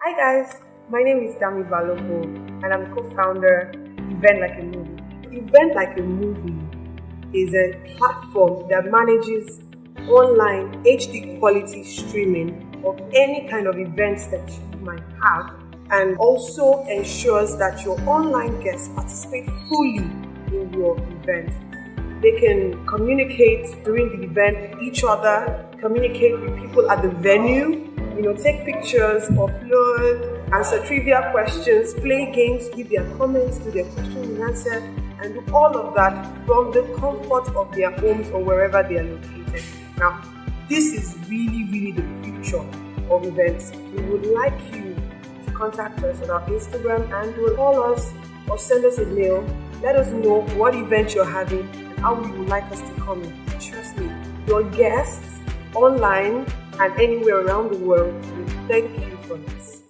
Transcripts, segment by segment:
Hi guys, my name is Dami Balogo and I'm co-founder Event Like a Movie. Event Like a Movie is a platform that manages online HD quality streaming of any kind of events that you might have, and also ensures that your online guests participate fully in your event. They can communicate during the event with each other, communicate with people at the venue, take pictures, upload, answer trivia questions, play games, give their comments to their questions and answers, and do all of that from the comfort of their homes or wherever they are located. Now, this is really the future of events. We would like you to contact us on our Instagram and call us or send us a mail. Let us know what event you're having and how you would like us to come in. Trust me, your guests online and anywhere around the world will thank you for this.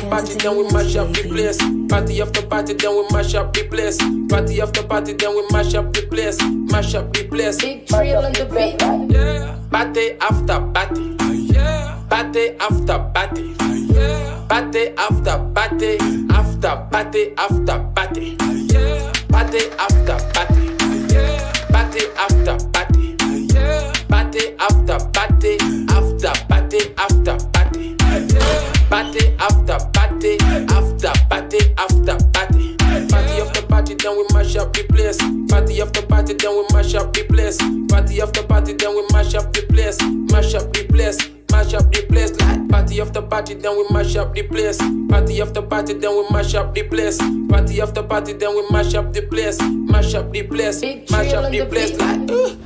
Party, then we mash up the place. Party after party, then we mash up the place. Party after party, then we mash up the place. Mash up the place. Big drill on the beat. Yeah. Party after party. Yeah. Party after party. Yeah. Party after party. After party after party. Yeah. Party after party. Yeah. Party after party. Yeah. Party after party. After party after party. Yeah. Party after party, after party after party. Party after party, then we mash up the place. Party after party, then we mash up the place. Party after party, then we mash up the place. Mash up the place. Mash up the place like party after party, then we mash up the place. Party after party, then we mash up the place. Party after party, then we mash up the place. Mash up the place, mash up the place like.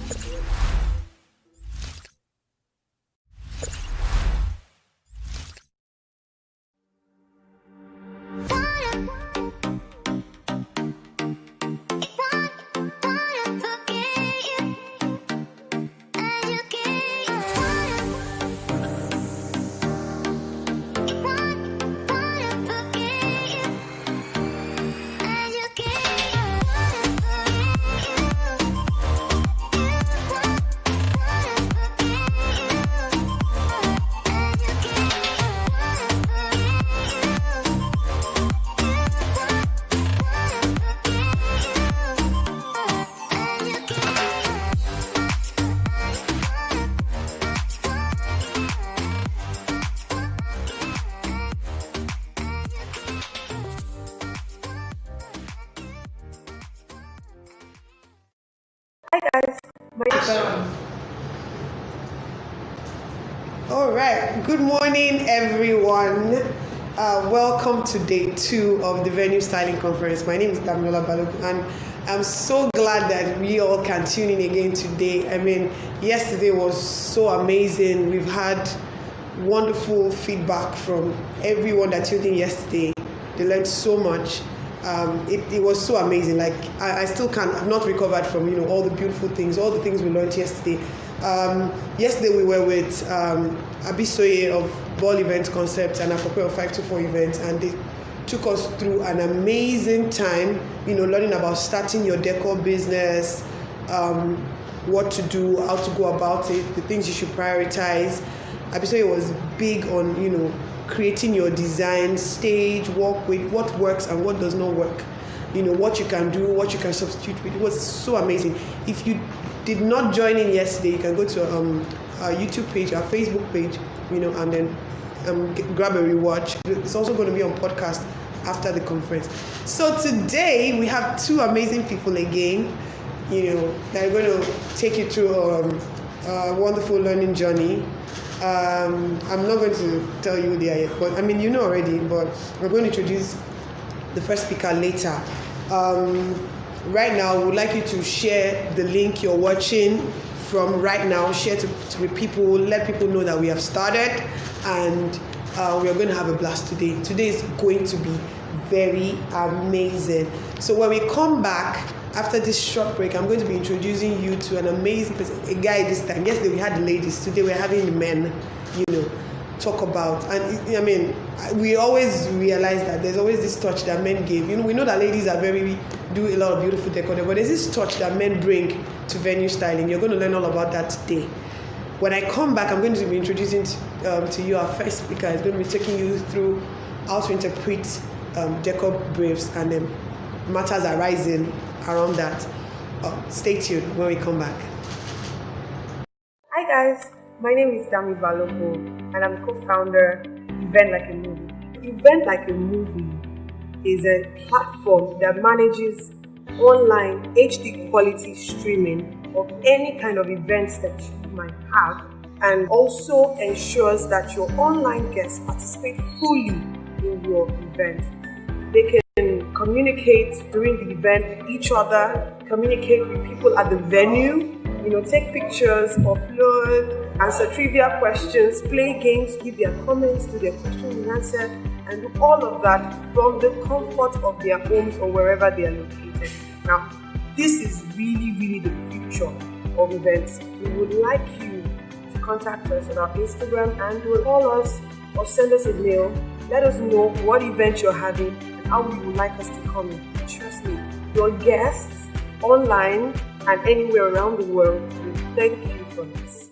Hi guys, all right, good morning everyone. Welcome to day 2 of the Venue Styling Conference. My name is Damiola Balogun and I'm so glad that we all can tune in again today. I mean, yesterday was so amazing. We've had wonderful feedback from everyone that tuned in yesterday. They learned so much. It was so amazing. Like I still I've not recovered from all the beautiful things, all the things we learned yesterday. Yesterday we were with Abisoye of Ball Event Concept and Akope of 524 Events, and they took us through an amazing time, learning about starting your decor business, what to do, how to go about it, the things you should prioritize. Abisoye was big on creating your design stage, work with what works and what does not work, what you can do, what you can substitute with. It was so amazing. If you did not join in yesterday, you can go to our YouTube page, our Facebook page, and then grab a rewatch. It's also going to be on podcast after the conference. So today we have 2 amazing people again, that are going to take you through a wonderful learning journey. I'm not going to tell you who they are yet, but you know already, but we're going to introduce the first speaker later. Right now, we would like you to share the link you're watching from right now, share with people, let people know that we have started, and we are going to have a blast today. Today is going to be very amazing. So when we come back, after this short break, I'm going to be introducing you to an amazing person, a guy this time. Yesterday we had the ladies, today we're having the men, talk about. And we always realize that there's always this touch that men give. We know that ladies do a lot of beautiful decor, but there's this touch that men bring to venue styling. You're going to learn all about that today. When I come back, I'm going to be introducing to you our first speaker. He's going to be taking you through how to interpret decor briefs and matters arising around that. Stay tuned when we come back. Hi guys, my name is Dami Balogun and I'm co-founder Event Like a Movie. Event Like a Movie is a platform that manages online HD quality streaming of any kind of events that you might have, and also ensures that your online guests participate fully in your event. They can communicate during the event with each other, communicate with people at the venue, take pictures, upload, answer trivia questions, play games, give their comments, do their questions and answers, and do all of that from the comfort of their homes or wherever they are located. Now, this is really, really the future of events. We would like you to contact us on our Instagram and call us or send us a mail. Let us know what event you're having and how you would like us to come in. Trust me, your guests online and anywhere around the world will thank you for this.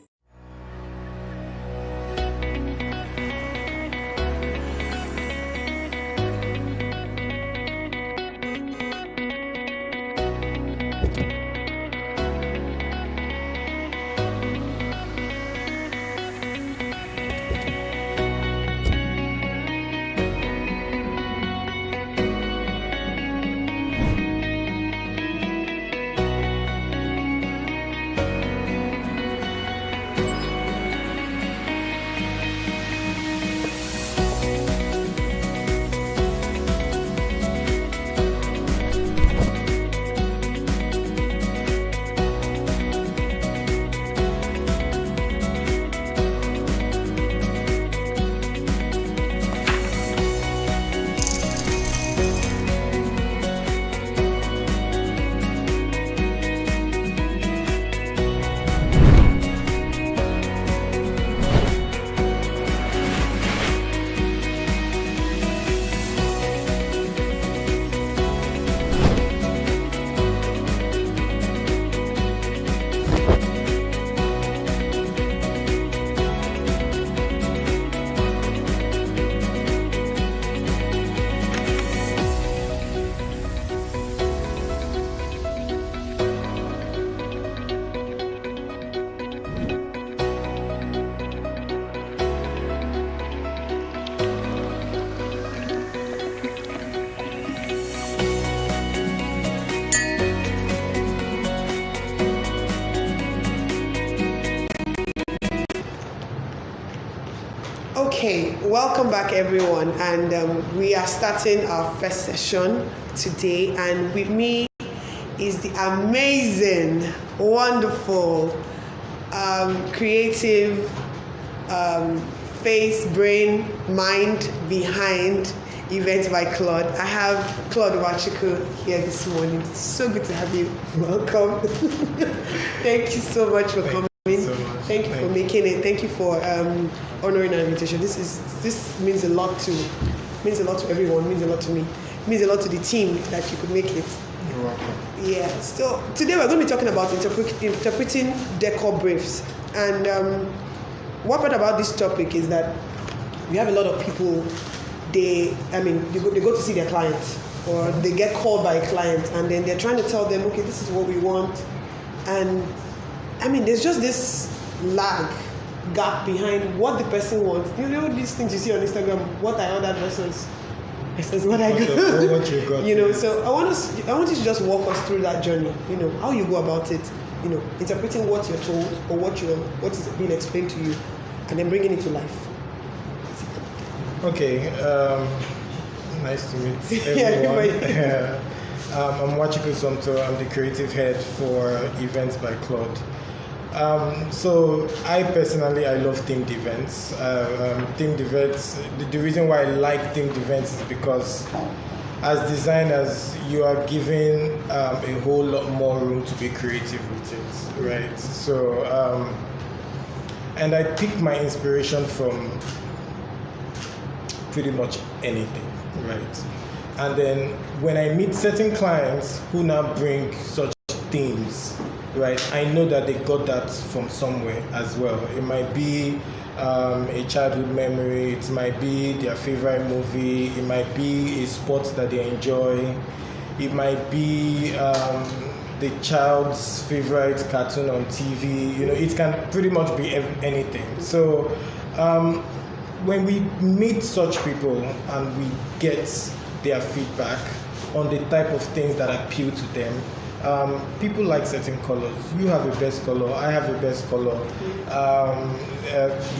Okay, welcome back everyone, and we are starting our first session today, and with me is the amazing, wonderful, creative face, brain, mind behind Events by Claude. I have Claude Wachuku here this morning. It's so good to have you. Welcome. Thank you so much for coming. Thank you for making it. Thank you for honoring our invitation. This means a lot to everyone. Means a lot to me. Means a lot to the team that you could make it. You're welcome. Yeah. So today we're going to be talking about interpreting decor briefs. And what part about this topic is that we have a lot of people. They go to see their clients, or they get called by a client, and then they're trying to tell them, okay, this is what we want, and there's just this gap behind what the person wants. You know these things you see on Instagram, what I ordered versus what I got. What you got. So I want you to just walk us through that journey. How you go about it. Interpreting what you're told or what is being explained to you, and then bringing it to life. Okay. Nice to meet everyone. I'm Wachuku Somto. I'm the creative head for Events by Claude. So I personally, I love themed events. Themed events, the reason why I like themed events is because as designers, you are given a whole lot more room to be creative with it, right? So, and I pick my inspiration from pretty much anything, right? And then when I meet certain clients who now bring such themes, right, I know that they got that from somewhere as well. It might be a childhood memory, it might be their favorite movie, it might be a sport that they enjoy, it might be the child's favorite cartoon on TV. It can pretty much be anything. So when we meet such people and we get their feedback on the type of things that appeal to them, people like certain colors. You have a best color, I have a best color.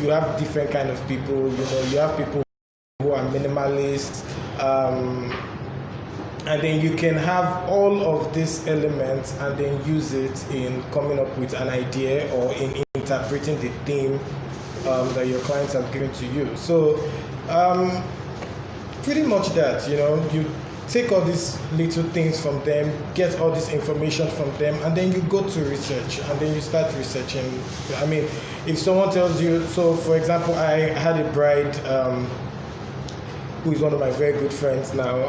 You have different kind of people. You have people who are minimalists, and then you can have all of these elements and then use it in coming up with an idea or in interpreting the theme that your clients have given to you. So pretty much that, you take all these little things from them, get all this information from them, and then you go to research, and then you start researching. If someone tells you, so for example, I had a bride who is one of my very good friends now,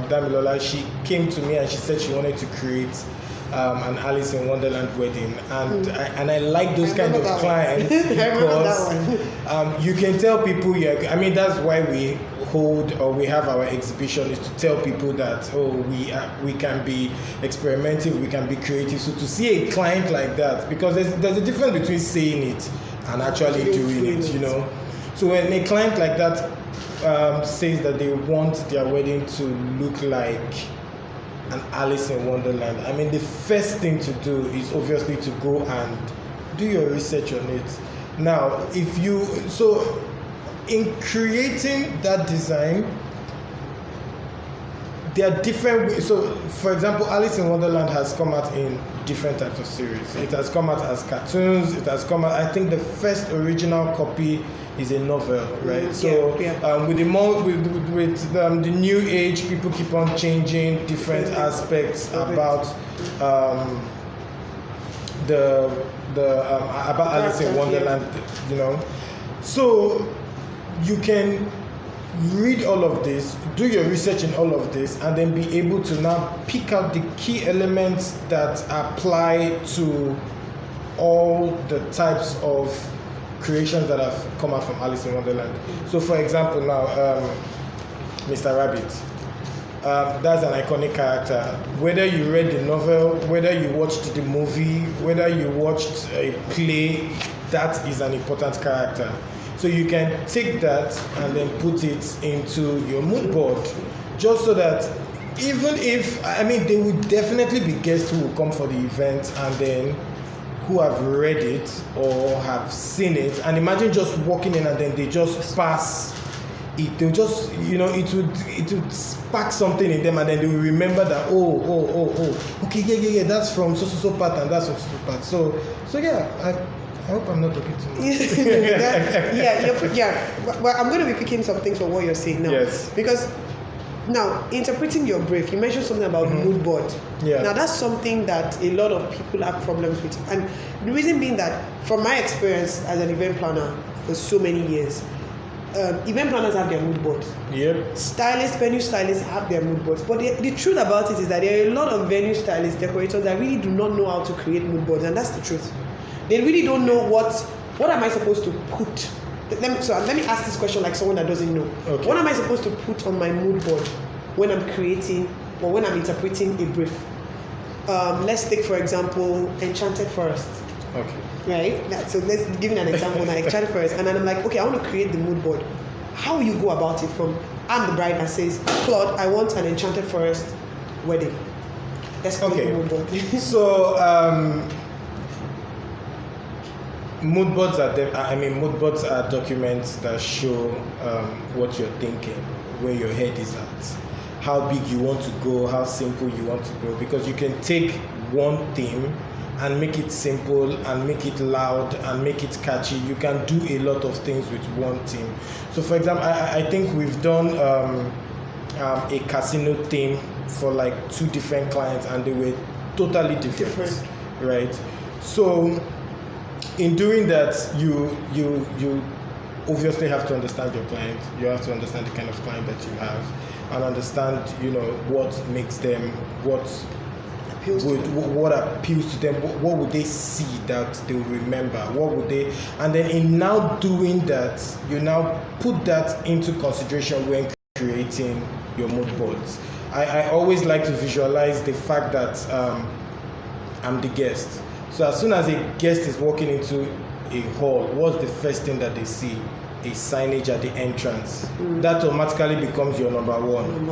Damilola. She came to me and she said she wanted to create an Alice in Wonderland wedding, and I like those kind of clients because you can tell people. That's why we hold or we have our exhibition, is to tell people that we can be experimental, we can be creative. So to see a client like that, because there's a difference between saying it and actually doing it. So when a client like that says that they want their wedding to look like an Alice in Wonderland, the first thing to do is obviously to go and do your research on it. Now, in creating that design, there are different ways. So, for example, Alice in Wonderland has come out in different types of series. It has come out as cartoons. It has come out, I think the first original copy is a novel, right? With the new age, people keep on changing different aspects about about Alice in Wonderland, So you can read all of this, do your research in all of this, and then be able to now pick out the key elements that apply to all the types of creations that have come out from Alice in Wonderland. So for example now, Mr. Rabbit, that's an iconic character. Whether you read the novel, whether you watched the movie, whether you watched a play, that is an important character. So you can take that and then put it into your mood board, just so that even if, there will definitely be guests who will come for the event, and then who have read it or have seen it, and imagine just walking in and then they just pass it. They'll just, it would spark something in them, and then they will remember that, okay, yeah, that's from so part, and that's from so part. So yeah, I hope I'm not talking too much. Well, I'm going to be picking some things from what you're saying now. Yes. Because now, interpreting your brief, you mentioned something about mood board. Yeah. Now, that's something that a lot of people have problems with. And the reason being that, from my experience as an event planner for so many years, event planners have their mood boards. Yep. Stylists, venue stylists have their mood boards. But the truth about it is that there are a lot of venue stylists, decorators that really do not know how to create mood boards. And that's the truth. They really don't know what am I supposed to put. Let me ask this question like someone that doesn't know. Okay. What am I supposed to put on my mood board when I'm creating or when I'm interpreting a brief? Let's take, for example, Enchanted Forest. Okay. Right? So let's give you an example now, Enchanted Forest. And then I'm like, okay, I want to create the mood board. How will you go about it from, I'm the bride that says, Claude, I want an Enchanted Forest wedding. Let's create the mood board. So, mood boards are documents that show what you're thinking, where your head is at, how big you want to go, how simple you want to go, because you can take one theme and make it simple and make it loud and make it catchy. You can do a lot of things with one theme. So for example, I think we've done a casino theme for like 2 different clients, and they were totally different. Right? So in doing that, you obviously have to understand your client. You have to understand the kind of client that you have, and understand, what makes them, what appeals to them, what would they see that they will remember, what would they, and then in now doing that, you now put that into consideration when creating your mood boards. I always like to visualize the fact that I'm the guest. So as soon as a guest is walking into a hall, what's the first thing that they see? A signage at the entrance. That automatically becomes your number one.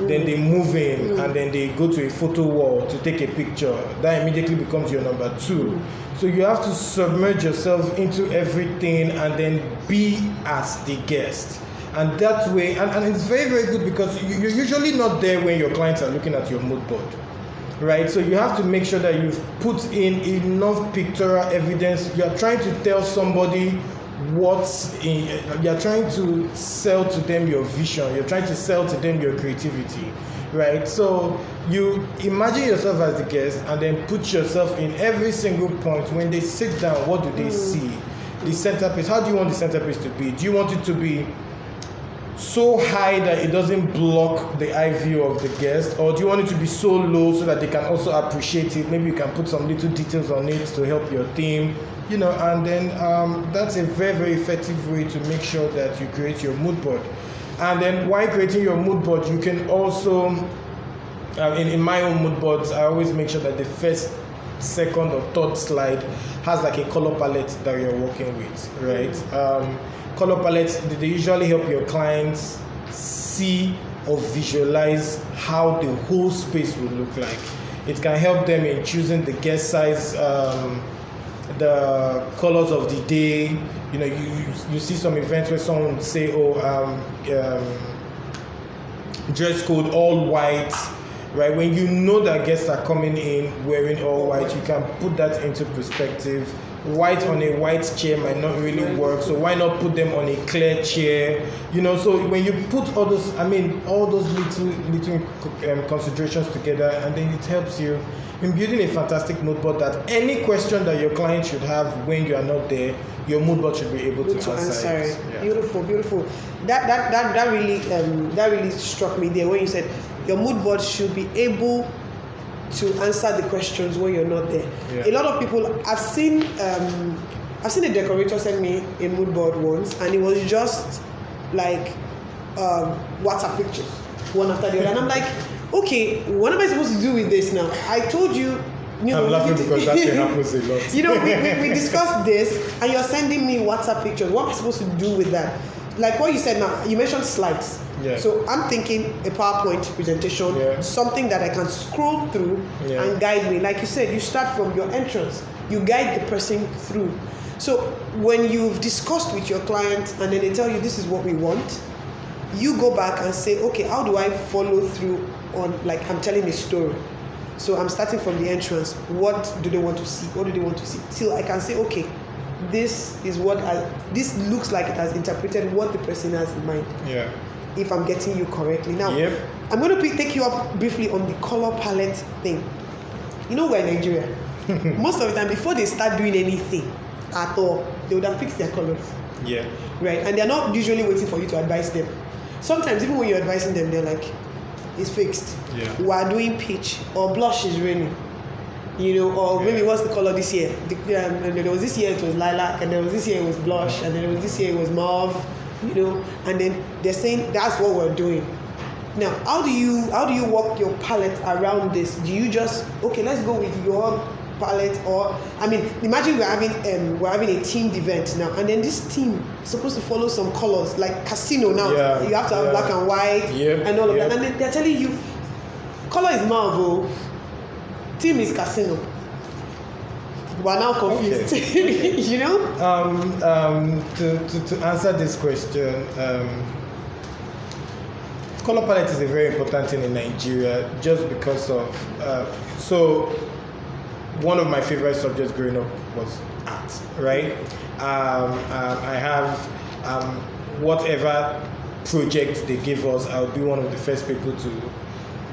Then they move in and then they go to a photo wall to take a picture. That immediately becomes your number 2. So you have to submerge yourself into everything and then be as the guest. And that way, and it's very, very good, because you're usually not there when your clients are looking at your mood board. Right, so you have to make sure that you've put in enough pictorial evidence. You're trying to tell somebody you're trying to sell to them your vision. You're trying to sell to them your creativity, right? So you imagine yourself as the guest, and then put yourself in every single point. When they sit down, what do they see? The centerpiece. How do you want the centerpiece to be? Do you want it to be so high that it doesn't block the eye view of the guest, or do you want it to be so low so that they can also appreciate it? Maybe you can put some little details on it to help your theme, and then that's a very, very effective way to make sure that you create your mood board. And then while creating your mood board, you can also, in my own mood boards, I always make sure that the first, second or third slide has like a color palette that you're working with, right? Color palettes, they usually help your clients see or visualize how the whole space will look like. It can help them in choosing the guest size, the colors of the day. You see some events where someone would say, dress code all white, right? When you know that guests are coming in wearing all white, you can put that into perspective. White on a white chair might not really work, so why not put them on a clear chair? So when you put all those little considerations together, and then it helps you in building a fantastic mood board that any question that your client should have when you are not there, your mood board should be able to answer it. Yeah. Beautiful. That really struck me there when you said your mood board should be able to answer the questions when you're not there. Yeah. A lot of people, I've seen a decorator send me a mood board once, and it was just like WhatsApp pictures, one after the other. And I'm like, okay, what am I supposed to do with this now? I told you. I'm laughing because that thing happens a lot. We discussed this, and you're sending me WhatsApp pictures. What am I supposed to do with that? Like what you said now, you mentioned slides. Yeah. So I'm thinking a PowerPoint presentation, something that I can scroll through and guide me. Like you said, you start from your entrance. you guide the person through. So when you've discussed with your client and then they tell you this is what we want, you go back and say, okay, how do I follow through on, like, I'm telling a story. So I'm starting from the entrance. What do they want to see? What do they want to see? Till I can say, okay, this is what this looks like it has interpreted what the person has in mind. Yeah. If I'm getting you correctly. Now, Yep. I'm going to take you up briefly on the color palette thing. You know, we're in Nigeria. Most of the time, before they start doing anything at all, they would have picked their colors. Yeah. Right? And they're not usually waiting for you to advise them. Sometimes, even when you're advising them, they're like, it's fixed. Yeah. We're doing peach, or blush is raining. You know, or maybe what's the color this year? And there was this year it was lilac, and there was this year it was blush, and then there was this year it was mauve, you know, and then they're saying that's what we're doing. Now, how do you work your palette around this? Do you just, okay, let's go with your palette, or I mean, imagine we're having a themed event now, and then this theme is supposed to follow some colors like casino now. Yeah, you have to have black and white and all of that, and then they're telling you color is Marvel, theme is casino. We're now confused. Okay. You know? To answer this question, color palette is a very important thing in Nigeria, just because of so one of my favorite subjects growing up was art, right? I have whatever project they give us, I'll be one of the first people to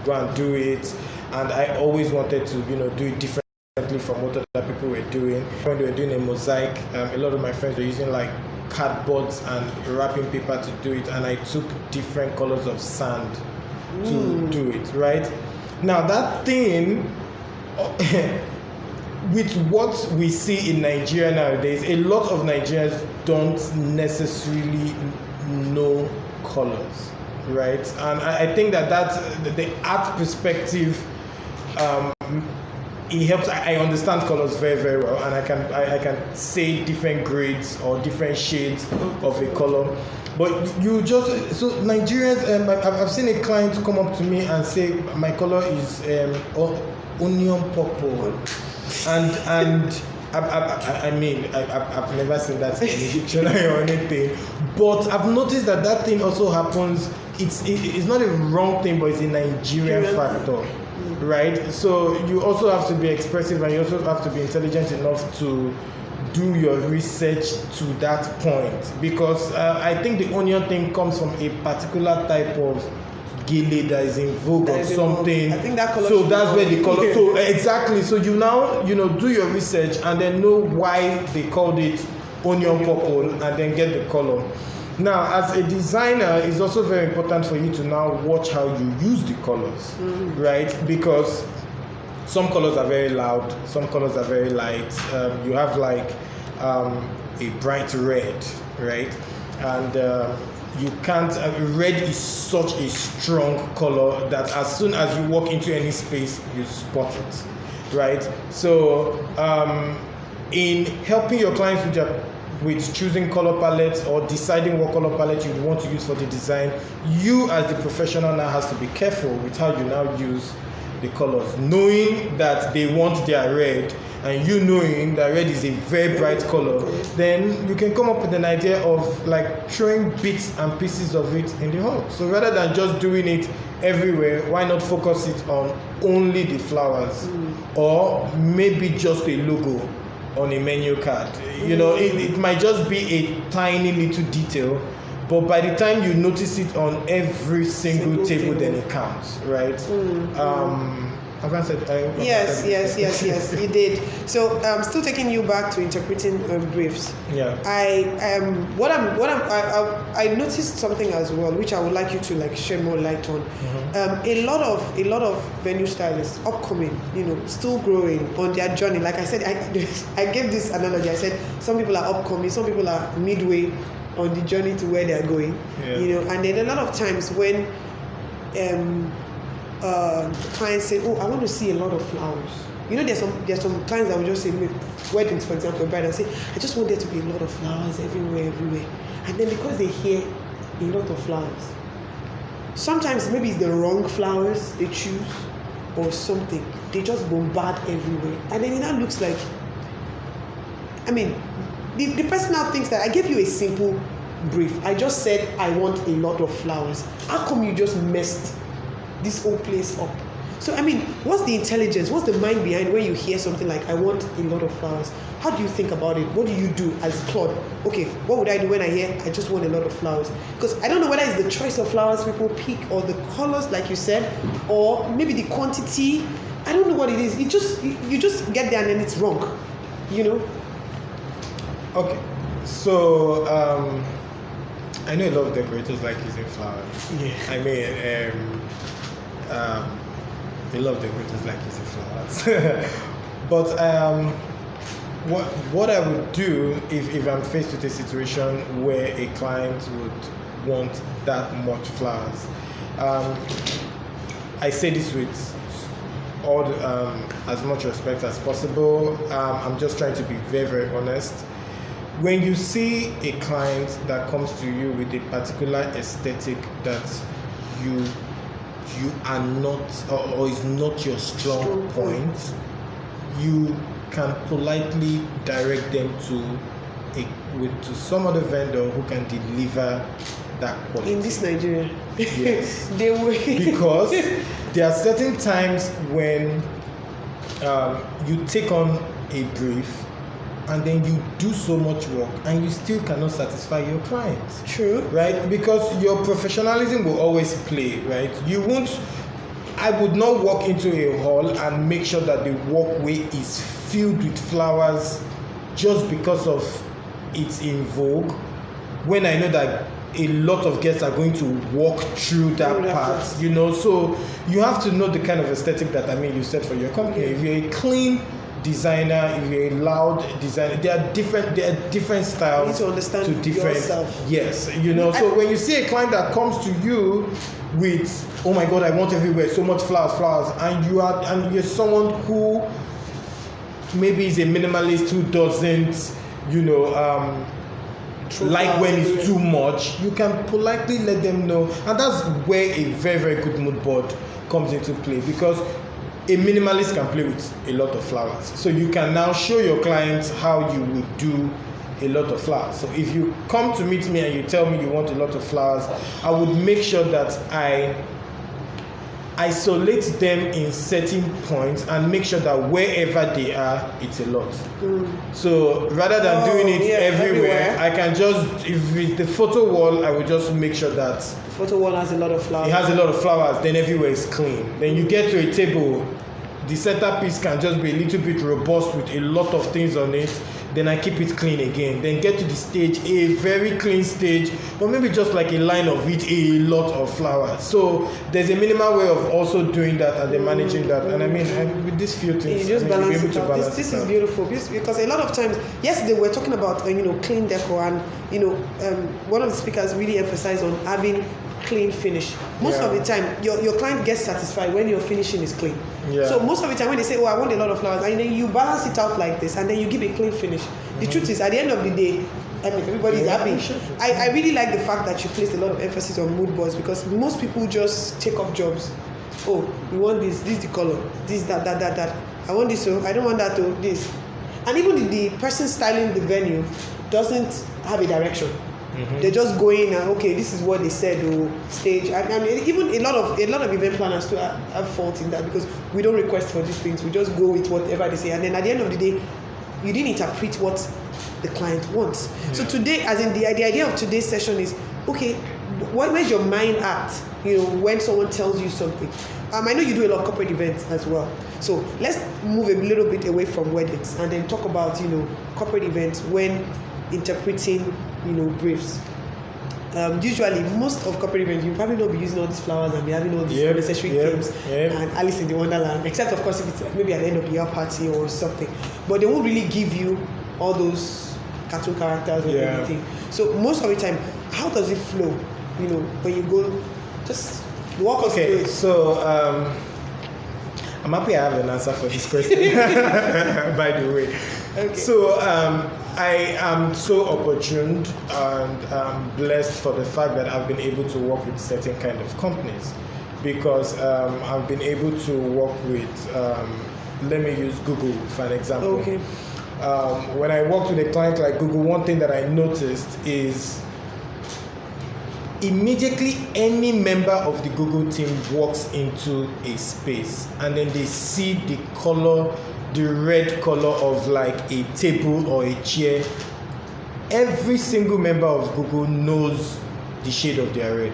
go and do it, and I always wanted to, do it differently from what other people were doing. When they were doing a mosaic, a lot of my friends were using like cardboards and wrapping paper to do it, and I took different colors of sand to do it, right? Now that thing with what we see in Nigeria nowadays, a lot of Nigerians don't necessarily know colors, right? And I think that the art perspective, it helps. I understand colors very, very well, and I can say different grades or different shades of a color. But so Nigerians, I've seen a client come up to me and say my color is onion purple, and I've never seen that in a dictionary or anything, but I've noticed that thing also happens. It's not a wrong thing, but it's a Nigerian factor, right? So you also have to be expressive, and you also have to be intelligent enough to do your research to that point, because I think the onion thing comes from a particular type of gele that is in vogue or something. I think that color. So that's where the color. So exactly. So you now do your research and then know why they called it onion purple, and then get the color. Now, as a designer, it's also very important for you to now watch how you use the colors, right? Because some colors are very loud, some colors are very light. You have like a bright red, right? And you can't. Red is such a strong color that as soon as you walk into any space, you spot it, right? So, in helping your clients with choosing color palettes or deciding what color palette you want to use for the design, you as the professional now has to be careful with how you now use the colors, knowing that they want their red, and you knowing that red is a very bright color. Then you can come up with an idea of like throwing bits and pieces of it in the hall. So rather than just doing it everywhere, why not focus it on only the flowers, or maybe just a logo on a menu card? It might just be a tiny little detail, but by the time you notice it on every single table, then it counts, right? Have I said? Yes, you did. So I'm still taking you back to interpreting briefs. Yeah. I noticed something as well, which I would like you to like shed more light on. A lot of venue stylists, upcoming, still growing on their journey. Like I said, I gave this analogy. I said some people are upcoming, some people are midway on the journey to where they are going. And then a lot of times when clients say, "Oh, I want to see a lot of flowers." There's some clients that will just say, weddings, for example, bride, and say, "I just want there to be a lot of flowers everywhere." And then because they hear a lot of flowers, sometimes maybe it's the wrong flowers they choose or something, they just bombard everywhere, and then it now looks like I mean, the person now thinks that I gave you a simple brief. I just said I want a lot of flowers. How come you just messed this whole place up? So I mean, what's the intelligence? What's the mind behind when you hear something like I want a lot of flowers? How do you think about it? What do you do as Claude? Okay, what would I do when I hear I just want a lot of flowers? Because I don't know whether it's the choice of flowers people pick, or the colors, like you said, or maybe the quantity. I don't know what it is. You just get there and then it's wrong, you know. Okay, so I know a lot of decorators like using flowers. Yeah. I mean, a lot of decorators like using flowers. But what I would do if I'm faced with a situation where a client would want that much flowers, I say this with all as much respect as possible. I'm just trying to be very, very honest. When you see a client that comes to you with a particular aesthetic that you are not, or is not your strong point, you can politely direct them to some other vendor who can deliver that quality. In this Nigeria, yes, they will. because there are certain times when you take on a brief and then you do so much work and you still cannot satisfy your clients. True. Right? Because your professionalism will always play, right? I would not walk into a hall and make sure that the walkway is filled with flowers just because of it's in vogue, when I know that a lot of guests are going to walk through that part, you know. So you have to know the kind of aesthetic that you set for your company. Yeah. If you're a clean designer, if you're a loud designer, there are different styles. You need to understand to different yourself. Yes, you know. So when you see a client that comes to you with, oh my God, I want everywhere so much flowers, and you're someone who maybe is a minimalist who doesn't, like when it's too much, you can politely let them know. And that's where a very, very good mood board comes into play, because a minimalist can play with a lot of flowers. So you can now show your clients how you would do a lot of flowers. So if you come to meet me and you tell me you want a lot of flowers, I would make sure that I isolate them in certain points and make sure that wherever they are, it's a lot. So rather than doing it everywhere, I can just, if it's the photo wall, I will just make sure that photo wall has a lot of flowers. It has a lot of flowers, then everywhere is clean. Then you get to a table, the centerpiece can just be a little bit robust with a lot of things on it. Then I keep it clean again. Then get to the stage, a very clean stage, or maybe just like a line of it, a lot of flowers. So there's a minimal way of also doing that and then managing that. And with these few things, you just balance it out. balance This it is out. beautiful, because a lot of times, yesterday we were talking about clean decor, and one of the speakers really emphasized on having clean finish. Most of the time, your client gets satisfied when your finishing is clean. Yeah. So most of the time when they say, I want a lot of flowers, and then you balance it out like this, and then you give a clean finish. The truth is, at the end of the day, everybody's happy. I really like the fact that you placed a lot of emphasis on mood boards, because most people just take up jobs. Oh, we want this is the color, this, that. I want this, so I don't want that, to this. And even the person styling the venue doesn't have a direction. They're just going and this is what they said, stage. Even a lot of event planners too have fault in that, because we don't request for these things. We just go with whatever they say, and then at the end of the day, you didn't interpret what the client wants. So today, as in the idea of today's session is, where's your mind at? When someone tells you something. I know you do a lot of corporate events as well. So let's move a little bit away from weddings and then talk about corporate events when interpreting briefs. Usually, most of corporate events, you probably not be using all these flowers and be having all these unnecessary themes and Alice in the Wonderland, except of course if it's maybe at the end of the year party or something. But they won't really give you all those cartoon characters or anything. So most of the time, how does it flow? When you go, just walk us through it. So I'm happy I have an answer for this question. By the way. Okay. So I am so opportuned and blessed for the fact that I've been able to work with certain kind of companies, because I've been able to work with, let me use Google for an example. Okay. when I worked with a client like Google, one thing that I noticed is immediately any member of the Google team walks into a space and then they see the color, the red color of like a table or a chair, every single member of Google knows the shade of their red.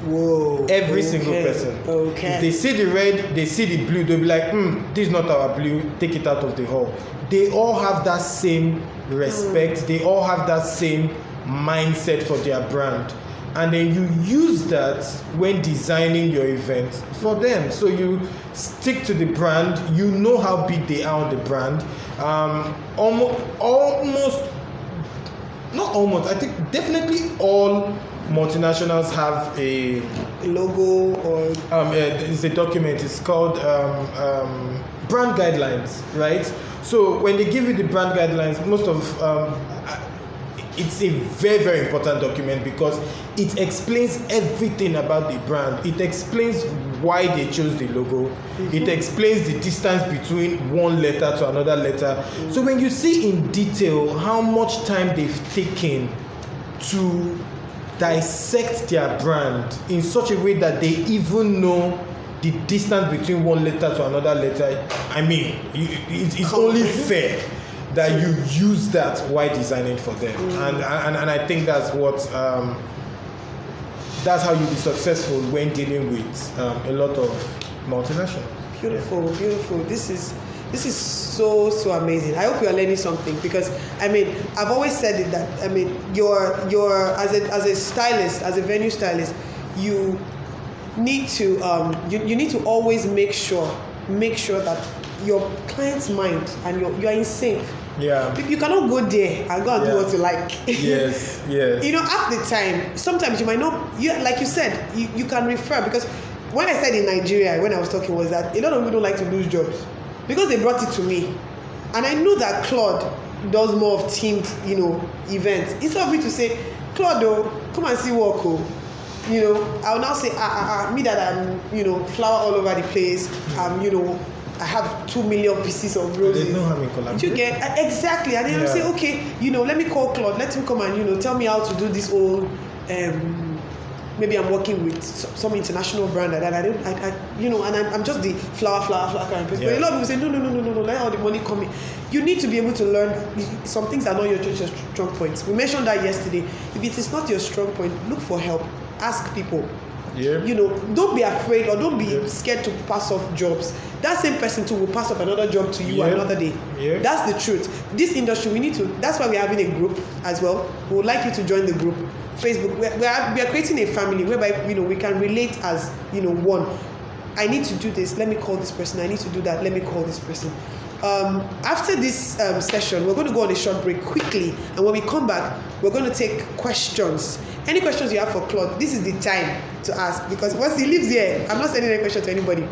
Whoa. Every single person. Okay. If they see the red, they see the blue, they'll be like, this is not our blue, take it out of the hall. They all have that same respect, they all have that same mindset for their brand. And then you use that when designing your event for them. So you stick to the brand, you know how big they are on the brand. I think definitely all multinationals have a logo or it's a document. It's called brand guidelines, right? So when they give you the brand guidelines, most of it's a very, very important document because it explains everything about the brand. It explains why they chose the logo. Mm-hmm. It explains the distance between one letter to another letter. Mm-hmm. So when you see in detail how much time they've taken to dissect their brand in such a way that they even know the distance between one letter to another letter, I mean, it's only fair that you use that while designing for them. And I think that's what that's how you be successful when dealing with a lot of multinationals. Beautiful. This is so amazing. I hope you are learning something because I mean I've always said it that I mean you're as a stylist, as a venue stylist, you need to you need to always make sure that your client's mind and you're in sync. Yeah. You cannot go there and go and do what you like. Yes. You know, half the time, sometimes you might not, like you said, you can refer because when I said in Nigeria, when I was talking, was that a lot of people don't like to lose jobs because they brought it to me. And I know that Claude does more of teamed, events. Instead of me to say, Claude, come and see work, I'll now say, me that I'm, flower all over the place, I have 2 million pieces of roses. There's no harm in collaboration. You get exactly, and then I say, okay, let me call Claude, let him come and tell me how to do this whole. Maybe I'm working with some international brand that I don't, and I'm just the flower kind of person. But a lot of people say, no, let all the money come in. You need to be able to learn some things are not your strong points. We mentioned that yesterday. If it is not your strong point, look for help. Ask people. Yeah. Don't be afraid or don't be scared to pass off jobs. That same person too will pass off another job to you another day. Yeah. That's the truth. This industry, we need to. That's why we're having a group as well. We would like you to join the group. Facebook. We are creating a family whereby we can relate as one. I need to do this. Let me call this person. I need to do that. Let me call this person. After this session, we're going to go on a short break quickly, and when we come back, we're going to take questions. Any questions you have for Claude, this is the time to ask because once he leaves here, I'm not sending any question to anybody.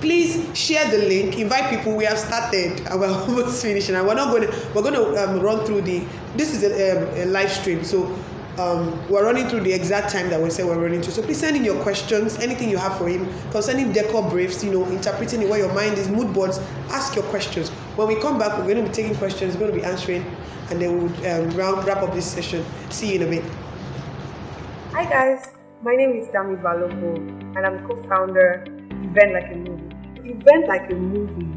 Please share the link, invite people. We have started and we're almost finishing, and we're going to run through this is a live stream, so we're running through the exact time that we said we're running through. So please send in your questions, anything you have for him concerning decor briefs, interpreting where your mind is, mood boards. Ask your questions. When we come back, we're going to be taking questions, we're going to be answering, and then we'll wrap up this session. See you in a bit. Hi guys, my name is Dami Balogo, and I'm co-founder Event Like a Movie. Event Like a Movie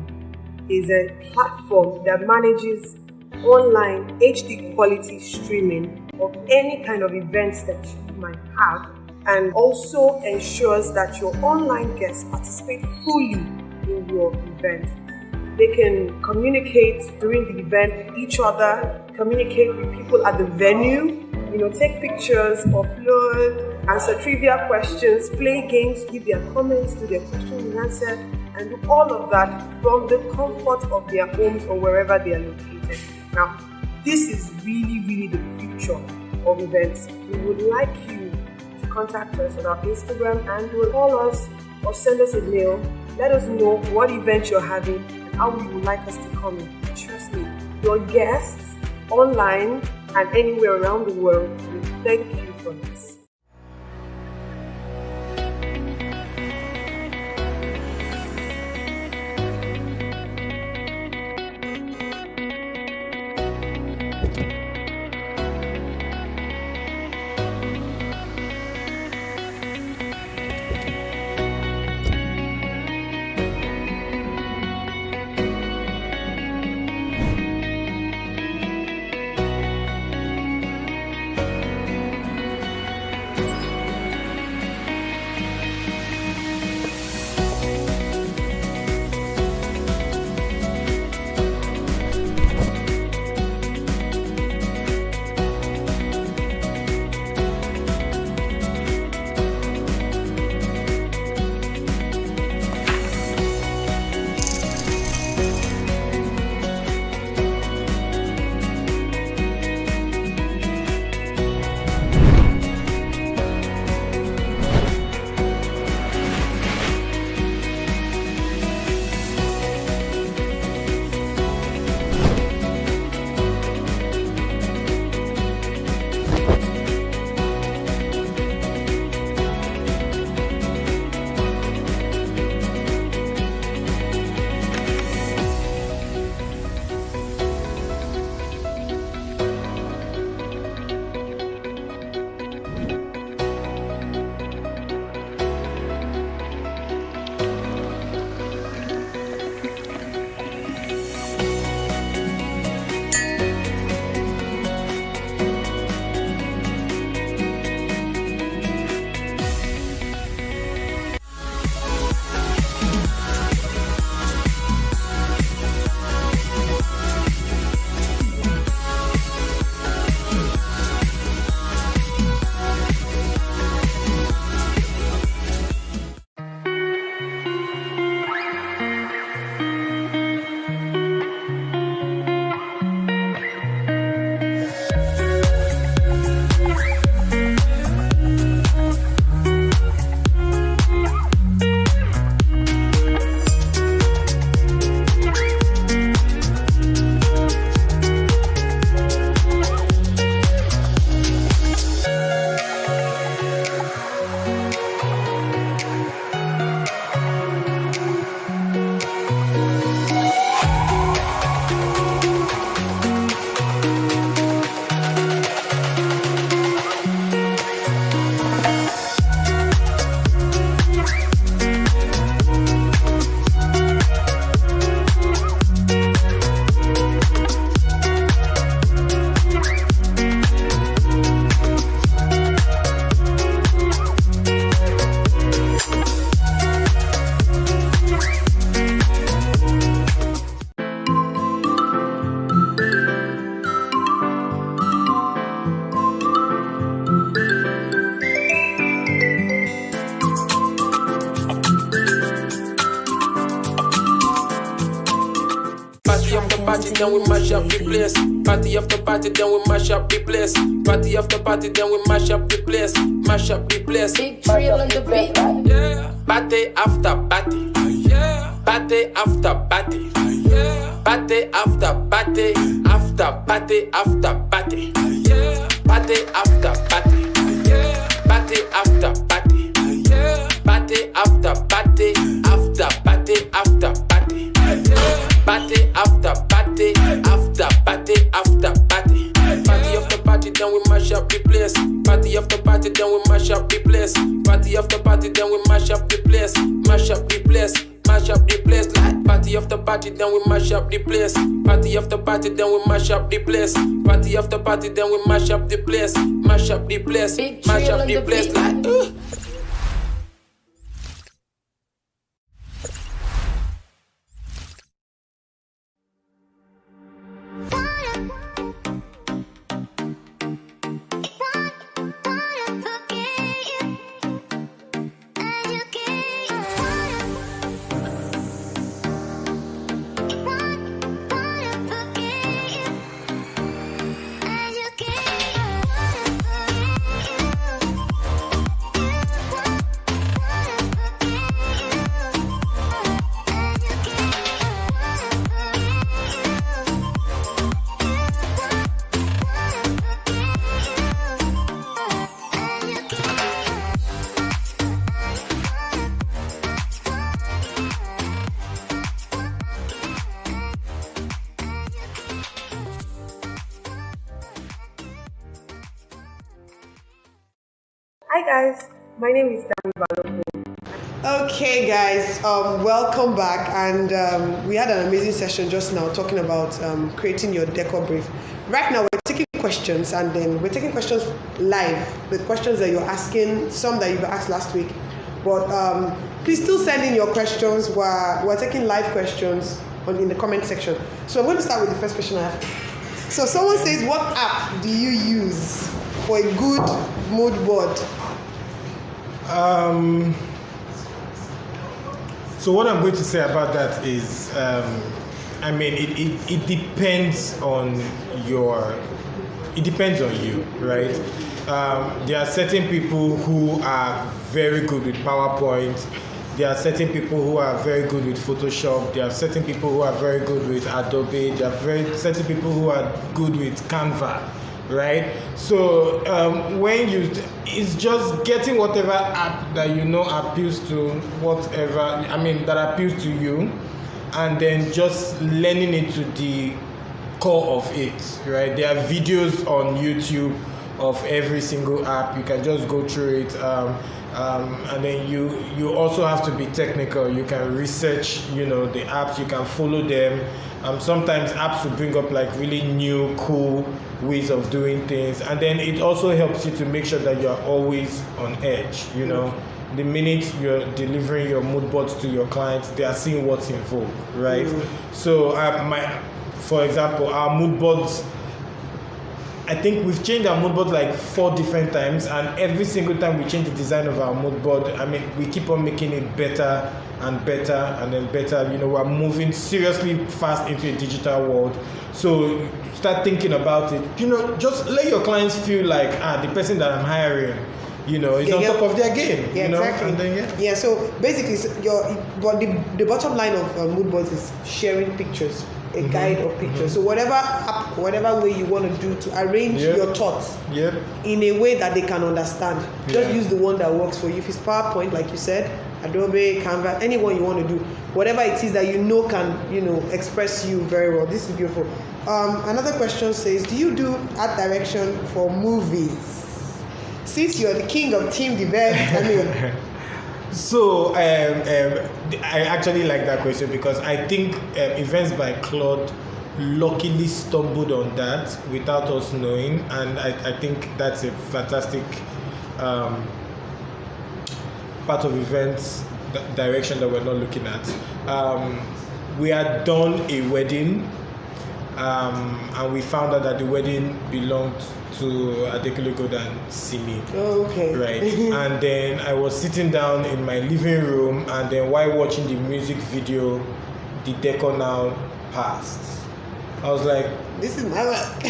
is a platform that manages online HD quality streaming of any kind of events that you might have, and also ensures that your online guests participate fully in your event. They can communicate during the event with each other, communicate with people at the venue, take pictures, upload, answer trivia questions, play games, give their comments, do their questions and answers, and do all of that from the comfort of their homes or wherever they are located. Now, this is really, really the future of events. We would like you to contact us on our Instagram and you will call us or send us a mail. Let us know what event you're having and how you would like us to come in. Trust me, your guests online and anywhere around the world will thank you for this. party, then we mash up the place. Party after party, then we mash up the place. Party after party, then we mash up the place. Mash up the place. Big drill on the beat. Yeah. Party after party. Yeah. Party after party. Yeah. Party after party. After party after party. Yeah. Party after party. Yeah. Party after party. Yeah. Party after party. After party after party. Yeah. Party after party. After party after party. Party after party, then we mash up the place. Party after party, then we mash up the place. Party after party, then we mash up the place. Mash up the place. Mash up the place. Like party after party, then we mash up the place. Party after party, then we mash up the place. Party after party, then we mash up the place. Mash up the place. Big Mash drill up on the the place. beat. Like Hi guys, my name is Dami Balogun. Okay, guys, welcome back. And we had an amazing session just now talking about creating your decor brief. Right now, we're taking questions, and then we're taking questions live. The questions that you're asking, some that you've asked last week. But please still send in your questions. We're taking live questions in the comment section. So I'm going to start with the first question I have. So someone says, what app do you use for a good mood board? So what I'm going to say about that is, it depends on you, right? There are certain people who are very good with PowerPoint. There are certain people who are very good with Photoshop. There are certain people who are very good with Adobe. There are certain people who are good with Canva, right? So it's just getting whatever app that you know appeals to that appeals to you, and then just learning into the core of it, right? There are videos on YouTube of every single app. You can just go through it, and then you also have to be technical. You can research, the apps. You can follow them. Sometimes apps will bring up like really new, cool ways of doing things, and then it also helps you to make sure that you're always on edge. The minute you're delivering your mood boards to your clients, they are seeing what's in vogue, right? So for example, our mood boards, I think we've changed our mood board like 4 different times, and every single time we change the design of our mood board, we keep on making it better and better and then better. We're moving seriously fast into a digital world. So start thinking about it. Just let your clients feel like the person that I'm hiring, is on top of their game. Yeah, exactly. And then, yeah. So basically, the bottom line of mood boards is sharing pictures. A guide of pictures. So whatever app, whatever way you want to do to arrange your thoughts in a way that they can understand. Just use the one that works for you. If it's PowerPoint, like you said, Adobe, Canva, anyone you want to do, whatever it is that can express you very well. This is beautiful. Another question says, do you do art direction for movies? Since you're the king of team events, So I actually like that question because I think Events by Claude luckily stumbled on that without us knowing, and I think that's a fantastic part of events direction that we're not looking at. We had done a wedding, and we found out that the wedding belonged to Adekule and Simi. Oh, okay. Right. And then I was sitting down in my living room, and then while watching the music video, the decor now passed. I was like, This is my work.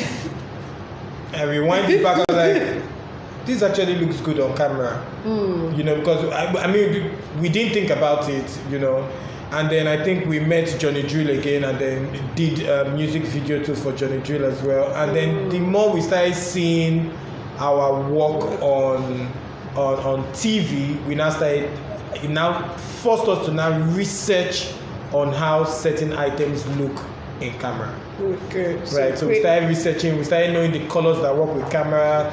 I rewind it back. I was like, this actually looks good on camera. You know, because I mean, we didn't think about it, you know. And then I think we met Johnny Drill again, and then did a music video too for Johnny Drill as well. And then the more we started seeing our work on TV, we now started. It now forced us to now research on how certain items look in camera. Okay. Right, so we started researching, we started knowing the colors that work with camera.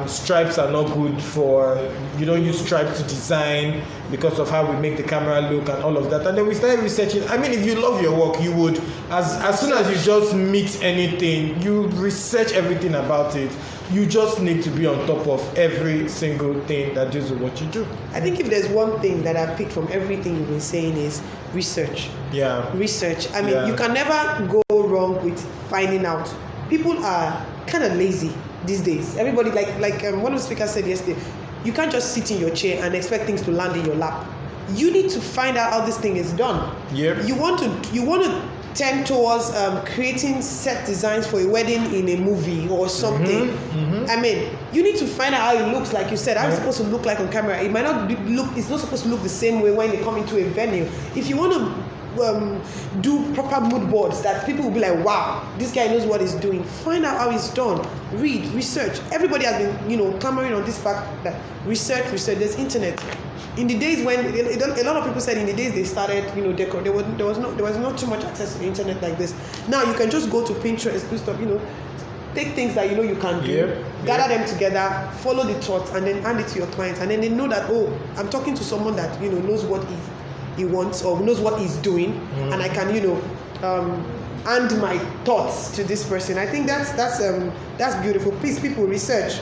Stripes are not good for, you don't use stripes to design because of how we make the camera look and all of that. And then we started researching. I mean, if you love your work, you would, as soon as you just meet anything, you research everything about it. You just need to be on top of every single thing that deals with what you do. I think if there's one thing that I picked from everything you've been saying is research. Yeah. Research. I mean, you can never go wrong with finding out. People are kind of lazy these days. Everybody, like one of the speakers said yesterday, you can't just sit in your chair and expect things to land in your lap. You need to find out how this thing is done. Yep. You want to tend towards creating set designs for a wedding in a movie or something. I mean, you need to find out how it looks, like you said, how it's supposed to look like on camera. It might not it's not supposed to look the same way when they come into a venue. If you want to do proper mood boards that people will be like, wow, this guy knows what he's doing. Find out how it's done. Read, research. Everybody has been, clamoring on this fact that research. There's internet. In the days when a lot of people said in the days they started, decor, there was not too much access to the internet like this. Now you can just go to Pinterest, do stuff, take things that you can do, gather them together, follow the thoughts, and then hand it to your clients, and then they know that, oh, I'm talking to someone that knows what he wants or knows what he's doing, and I can hand my thoughts to this person. I think that's beautiful. Please, people, research.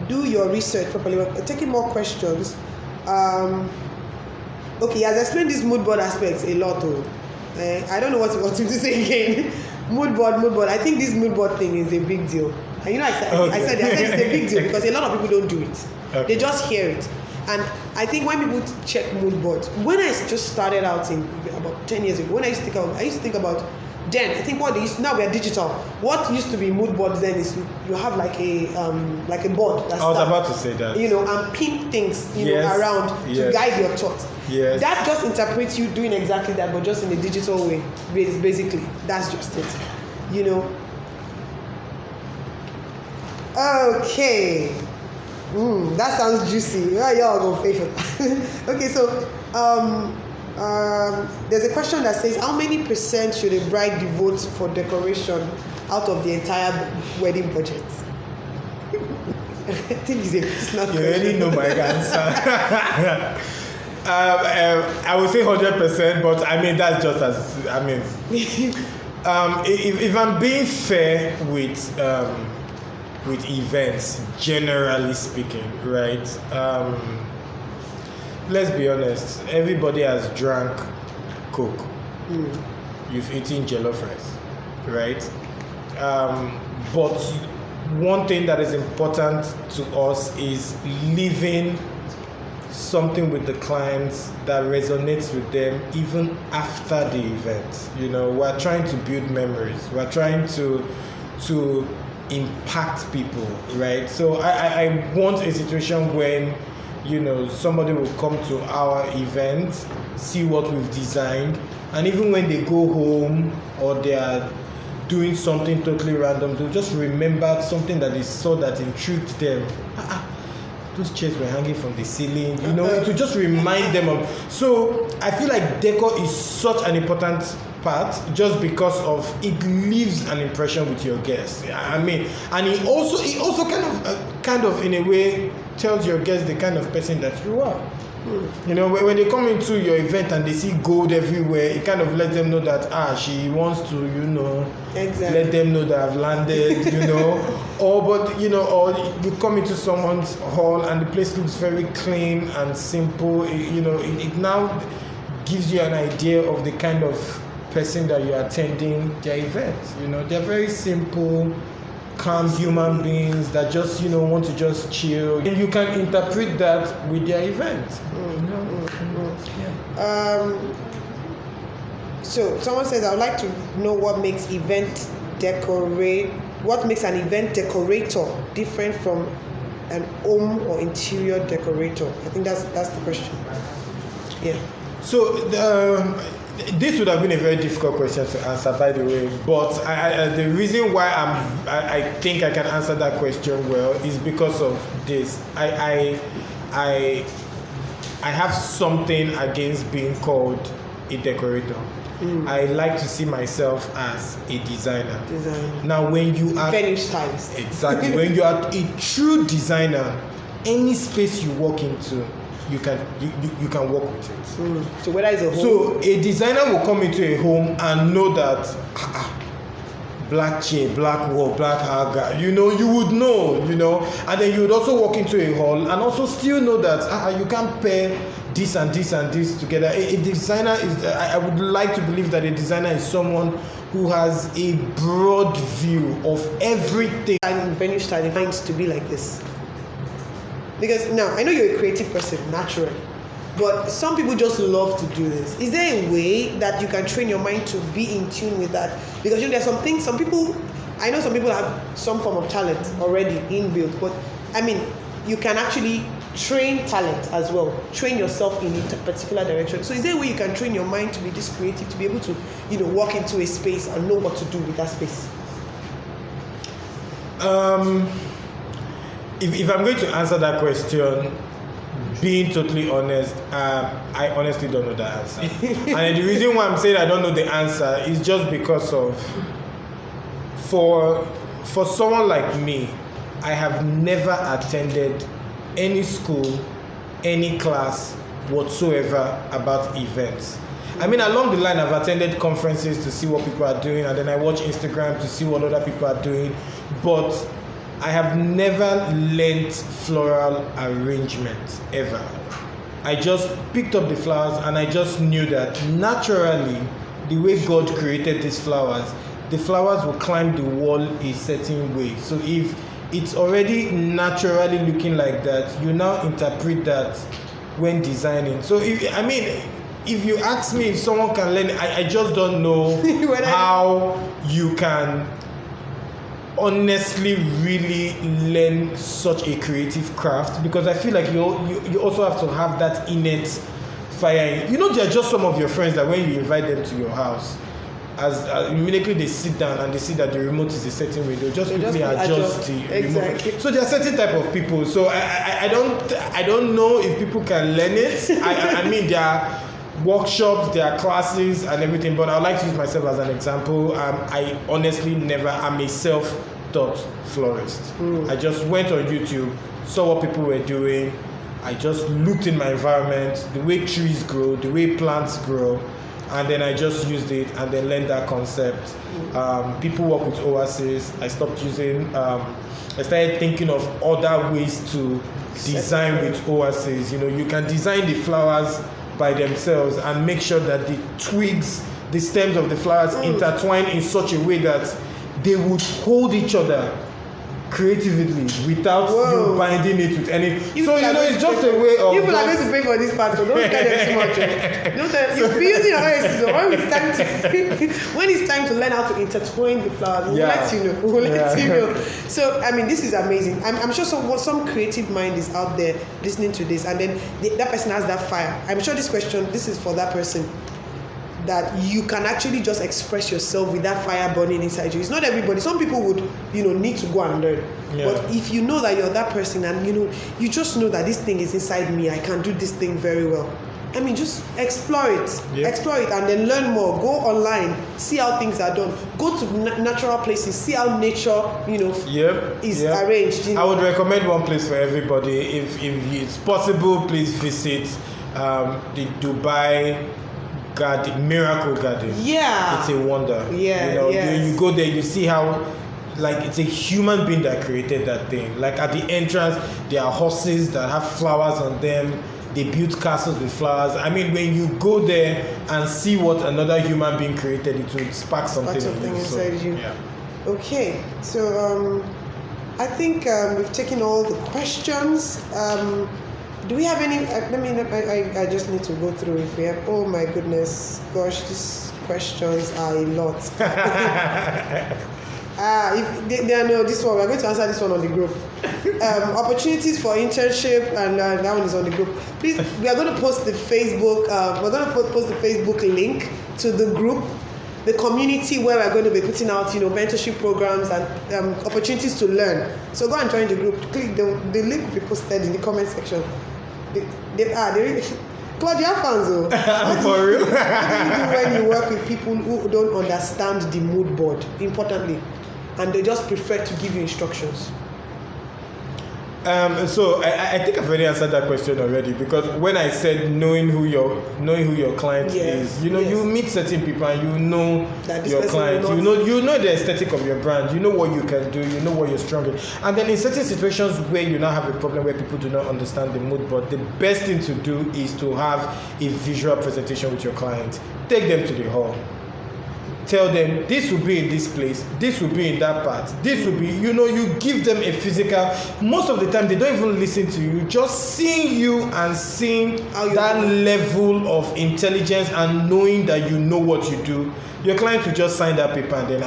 Do your research properly. We're taking more questions. Okay, he has explained this mood board aspects a lot. I don't know what he wants him to say again. mood board. I think this mood board thing is a big deal. And I said it's a big deal because a lot of people don't do it. Okay. They just hear it. And I think when people check mood boards, when I just started out in about 10 years ago, when I used to think about then, I think now we are digital. What used to be mood boards then is you have like a board. I was about to say that. And pin things around to guide your thoughts. Yes. That just interprets you doing exactly that, but just in a digital way. Basically, that's just it. Okay. That sounds juicy. Y'all go pay for that. Okay, so there's a question that says, how many % should a bride devote for decoration out of the entire wedding budget? I think it's a personal question. You already know my answer. I would say 100%, but I mean that's just as if I'm being fair with events, generally speaking, right? Let's be honest. Everybody has drank Coke. You've eaten jollof rice, right? But one thing that is important to us is leaving something with the clients that resonates with them even after the event. We're trying to build memories. We're trying to impact people, right? So I want a situation when somebody will come to our event, see what we've designed, and even when they go home or they are doing something totally random, they'll just remember something that they saw that intrigued them. Those chairs were hanging from the ceiling, to just remind them of. So I feel like decor is such an important part just because of it leaves an impression with your guests. I mean, and it also kind of in a way tells your guests the kind of person that you are. When they come into your event and they see gold everywhere, it kind of lets them know that she wants to exactly. Let them know that I've landed, or you come into someone's hall and the place looks very clean and simple. It now gives you an idea of the kind of person that you're attending their event. They're very simple, calm human beings that just want to just chill, and you can interpret that with their event. So someone says, I would like to know what makes an event decorator different from an home or interior decorator. I think that's the question. Yeah. So this would have been a very difficult question to answer, by the way. But the reason why I think I can answer that question well is because of this. I have something against being called a decorator. I like to see myself as a designer. Now, when you are venue stylist, exactly, when you are a true designer, any space you walk into, you can work with it. So whether it's a home, so a designer will come into a home and know that black chair, black wall, black hanger, you would know, and then you would also walk into a hall and also still know that you can't pair this and this and this together. A designer is, I would like to believe that a designer is someone who has a broad view of everything. And venue styling finds to be like this. Because now, I know you're a creative person, naturally, but some people just love to do this. Is there a way that you can train your mind to be in tune with that? Because there's some things, I know some people have some form of talent already inbuilt, but I mean, you can actually train talent as well, train yourself in a particular direction. So is there a way you can train your mind to be this creative, to be able to, walk into a space and know what to do with that space? If I'm going to answer that question, being totally honest, I honestly don't know the answer. And the reason why I'm saying I don't know the answer is just because of, for someone like me, I have never attended any school, any class whatsoever about events. I mean, along the line, I've attended conferences to see what people are doing, and then I watch Instagram to see what other people are doing, but I have never learnt floral arrangement ever. I just picked up the flowers and I just knew that naturally, the way God created these flowers, the flowers will climb the wall a certain way. So if it's already naturally looking like that, you now interpret that when designing. So if you ask me if someone can learn, I just don't know how you can honestly really learn such a creative craft, because I feel like you also have to have that innate fire. There are just some of your friends that when you invite them to your house, as immediately they sit down and they see that the remote is a certain way, they'll just quickly adjust the remote. So there are certain type of people. So I don't know if people can learn it. I mean, there are workshops, there are classes and everything, but I would like to use myself as an example. I honestly never am a self-taught florist. I just went on YouTube, saw what people were doing. I just looked in my environment, the way trees grow, the way plants grow, and then I just used it and then learned that concept. People work with oases. I stopped using, I started thinking of other ways to design with oases. You can design the flowers by themselves and make sure that the twigs, the stems of the flowers intertwine in such a way that they would hold each other creatively without you binding it with any. It's just a way of. People are going to pay for this part, so don't tell them too much. You'll be using your eyes. So when it's time to learn how to intertwine the flowers, we'll let you know. So this is amazing. I'm sure some creative mind is out there listening to this, and then that person has that fire. I'm sure this is for that person, that you can actually just express yourself with that fire burning inside you. It's not everybody. Some people would, need to go and learn. Yeah. But if you know that you're that person and, you just know that this thing is inside me, I can do this thing very well. Just explore it. Yep. Explore it and then learn more. Go online, see how things are done. Go to natural places, see how nature, is arranged. I would recommend one place for everybody. If it's possible, please visit the Dubai Miracle Garden. Yeah, it's a wonder. Yeah, you go there, you see how it's a human being that created that thing. Like at the entrance, there are horses that have flowers on them. They built castles with flowers. When you go there and see what another human being created, it will spark something inside you. Yeah. Okay, so I think we've taken all the questions. Do we have any? I just need to go through if we have. Oh my goodness, gosh, this questions are a lot. If they know this one, we're going to answer this one on the group. Opportunities for internship, and that one is on the group. Please, we are going to post the Facebook. We're going to post the Facebook link to the group, the community where we're going to be putting out, mentorship programs and opportunities to learn. So go and join the group. Click the link will be posted in the comment section. They really. Claudia fans though. For real? What do you do when you work with people who don't understand the mood board, importantly, and they just prefer to give you instructions? So I think I've already answered that question already, because when I said knowing who your client is, you meet certain people and you know your client, you know the aesthetic of your brand, you know what you can do, you know what you're strong in, and then in certain situations where you now have a problem where people do not understand the mood board, the best thing to do is to have a visual presentation with your client. Take them to the hall. Tell them this will be in this place, this will be in that part, this will be, you give them a physical. Most of the time they don't even listen to you. Just seeing you and seeing that level of intelligence and knowing that you know what you do, your client will just sign that paper, and then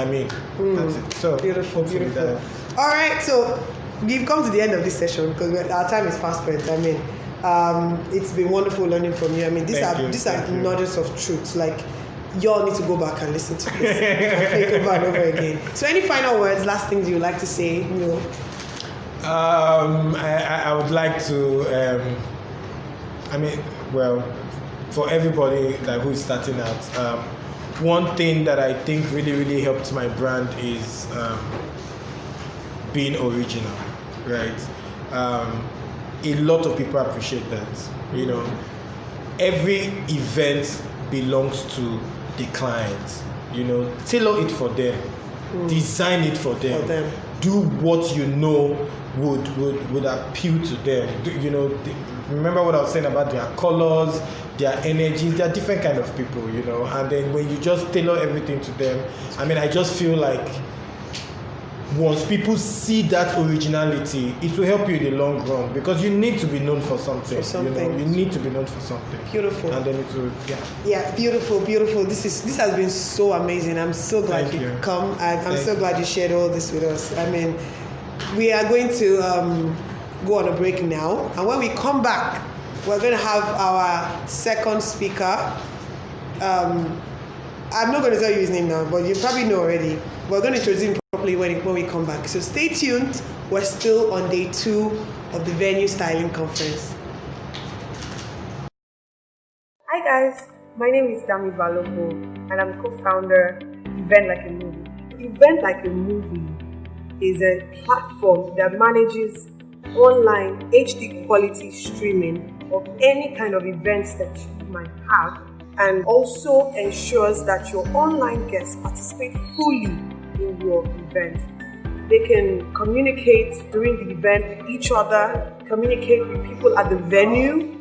that's it. So beautiful. All right, so we've come to the end of this session because our time is fast spent. It's been wonderful learning from you. These are nuggets of truth. Like, y'all need to go back and listen to this and play it over and over again. So any final words, last things you would like to say? I would like to for everybody who is starting out, one thing that I think really, really helped my brand is being original, right? A lot of people appreciate that. Every event belongs to the client. Tailor it for them, design it for them. Do what would appeal to them. Remember what I was saying about their colors, their energies. They are different kind of people, and then when you just tailor everything to them, I just feel like once people see that originality, it will help you in the long run, because you need to be known for something. You need to be known for something. Beautiful. And then it will, yeah, beautiful. This has been so amazing. I'm so glad you've come. I'm so glad you shared all this with us. We are going to go on a break now, and when we come back, we're going to have our second speaker. I'm not going to tell you his name now, but you probably know already. We're going to introduce him properly when we come back. So stay tuned. We're still on day 2 of the Venue Styling Conference. Hi guys, my name is Dami Balogo, and I'm co-founder Event Like a Movie. Event Like a Movie is a platform that manages online HD quality streaming of any kind of events that you might have, and also ensures that your online guests participate fully in your event. They can communicate during the event with each other, communicate with people at the venue,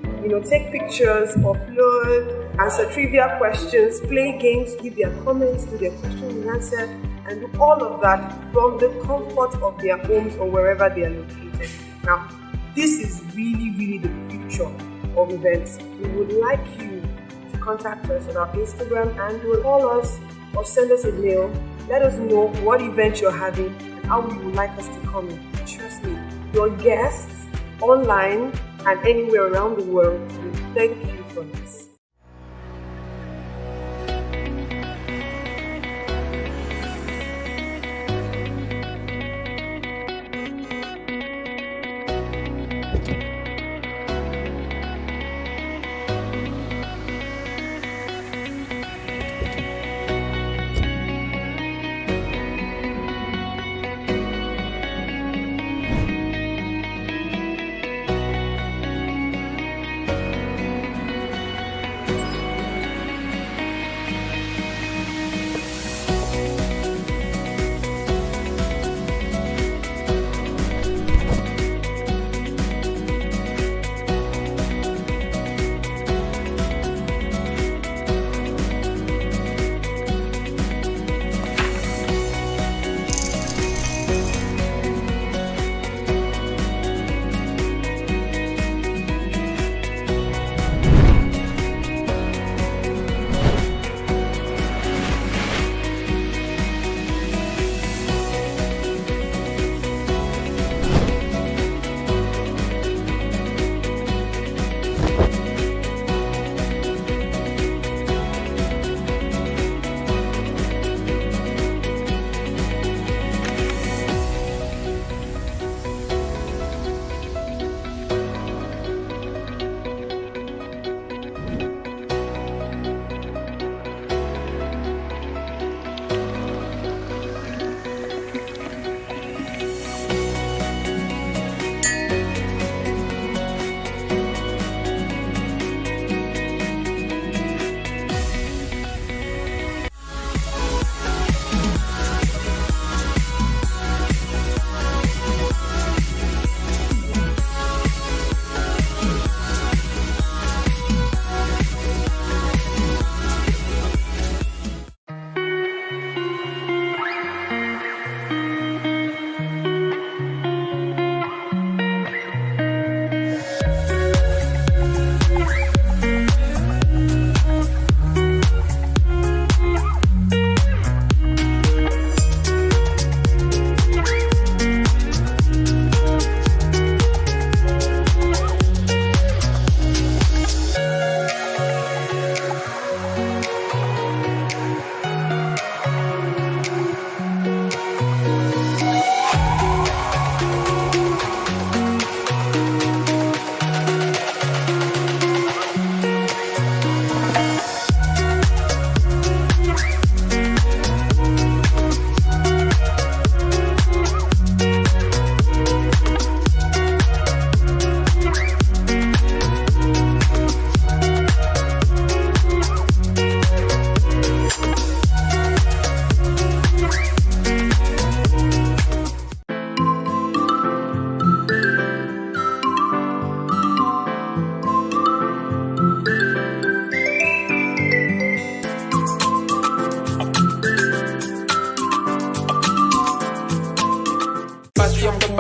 take pictures, upload, answer trivia questions, play games, give their comments, do their questions and answers, and do all of that from the comfort of their homes or wherever they are located. Now, this is really, really the future of events. We would like you to contact us on our Instagram and you will call us or send us a mail. Let us know what event you're having and how you would like us to come in. Trust me, your guests online and anywhere around the world will thank you for this.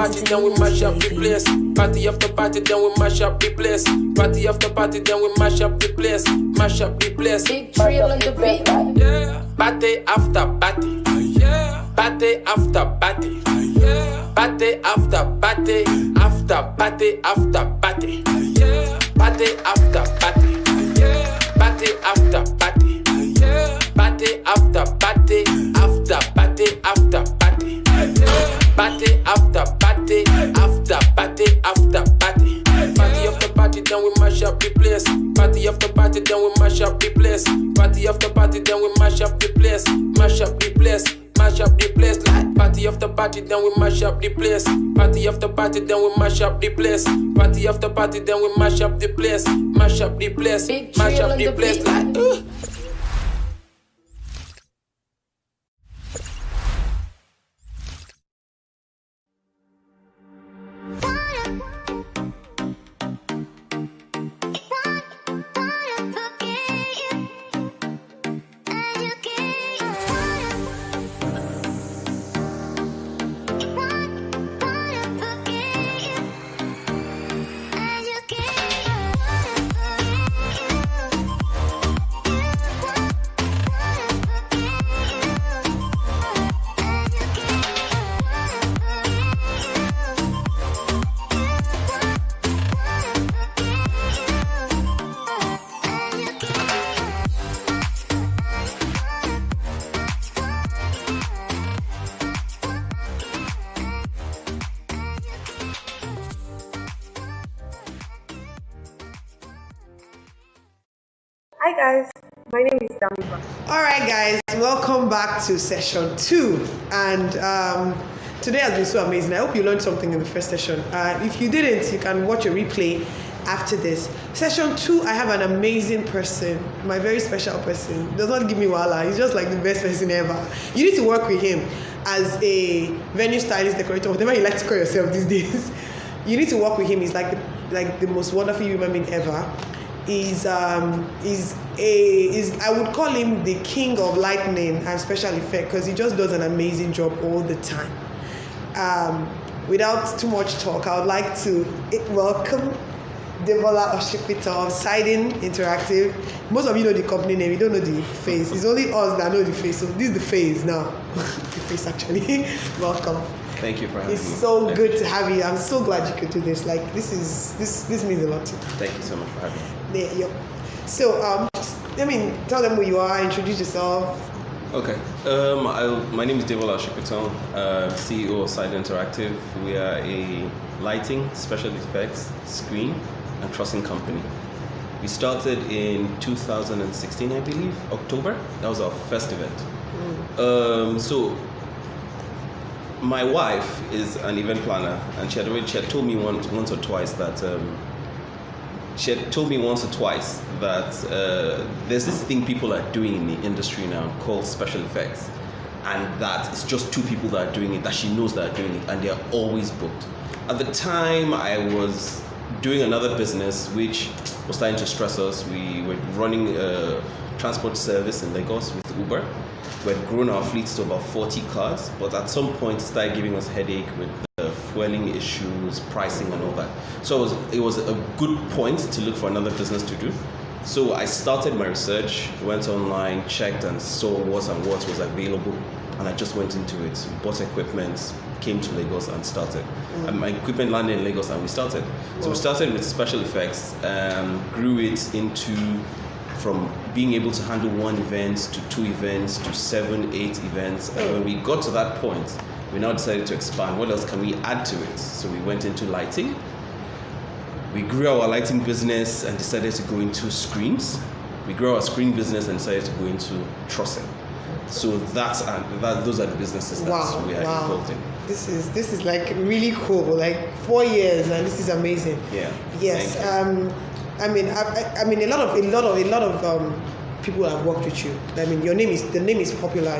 party, then we mash up the place. Party after party, then we mash up the place. Party after party, then we mash up the place. Mash up the place. Big drill on the beat. Yeah. Party after party. Yeah. Party after party. Yeah. Party after party. After party after party. Yeah. Party after party. Yeah. Party after party. Yeah. Party after party. After party after party. Party after party. After party after party. Party after party, then we mash up the place. Party after party, then we mash up the place. Party after party, then we mash up the place. Mash up the place. Mash up the place like party after party, then we mash up the place. Party after party, then we mash up the place. Party after party, then we mash up the place. Mash up the place. Big Mash drill up on the the place beat. like. Hi guys, my name is Damiba. All right, guys, welcome back to session 2. And today has been so amazing. I hope you learned something in the first session. If you didn't, you can watch a replay after this. Session 2, I have an amazing person, my very special person. Does not give me wala. He's just like the best person ever. You need to work with him as a venue stylist, decorator, whatever you like to call yourself these days. You need to work with him. He's like the most wonderful human being ever. Is I would call him the king of lightning and special effect because he just does an amazing job all the time. Without too much talk, I would like to welcome Debola Oshipita of Siding Interactive. Most of you know the company name, you don't know the face. It's only us that know the face, so this is the face now. The face actually. Welcome. Thank you for having me. It's so good to have you. I'm so glad you could do this. Like this means a lot to me. Thank you so much for having me. Yeah, yep. So, tell them who you are, introduce yourself. Okay. My name is Debola Oshipita, CEO of Side Interactive. We are a lighting, special effects, screen, and trussing company. We started in 2016, I believe, October. That was our first event. So, my wife is an event planner, and she had told me once or twice that there's this thing people are doing in the industry now called special effects, and that it's just 2 people that are doing it, that she knows that are doing it, and they're always booked. At the time, I was doing another business which was starting to stress us. We were running a transport service in Lagos with Uber. We had grown our fleets to about 40 cars, but at some point it started giving us headache with the fueling issues, pricing and all that. So it was a good point to look for another business to do. So I started my research, went online, checked and saw what was available, and I just went into it, bought equipment, came to Lagos and started. And my equipment landed in Lagos and we started. So we started with special effects, grew it from being able to handle 1 event to 2 events to 7, 8 events. And when we got to that point, we now decided to expand. What else can we add to it? So we went into lighting. We grew our lighting business and decided to go into screens. We grew our screen business and decided to go into trussing. So those are the businesses that we are involved in. This is like really cool. Like 4 years, and this is amazing. Yeah. Yes. A lot of people have worked with you. I mean, the name is popular.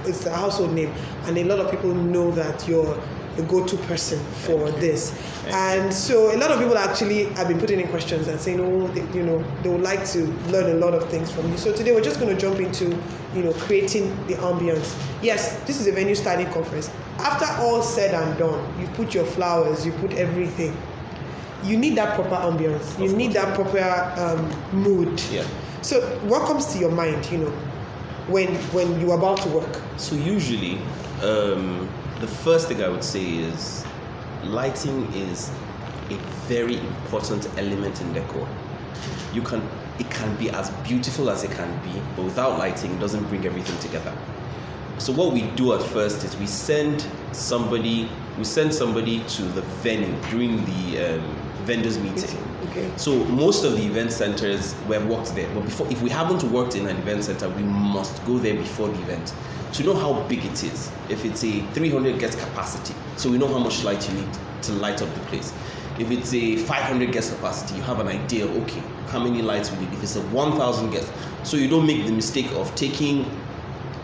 It's a household name, and a lot of people know that you're the go-to person for this. And so a lot of people actually have been putting in questions and saying, oh, they would like to learn a lot of things from you. So today we're just going to jump into, creating the ambience. Yes, this is a venue styling conference. After all said and done, you put your flowers, you put everything. You need that proper ambience. You need that proper mood. Yeah. So what comes to your mind, when you're about to work? So usually, the first thing I would say is lighting is a very important element in decor. It can be as beautiful as it can be, but without lighting, it doesn't bring everything together. So what we do at first is we send somebody to the venue during the vendors meeting. Okay. So most of the event centers, we've worked there, but if we haven't worked in an event center, we must go there before the event to know how big it is. If it's a 300 guest capacity, so we know how much light you need to light up the place. If it's a 500 guest capacity, you have an idea of, okay, how many lights we need. If it's a 1,000 guests, so you don't make the mistake of taking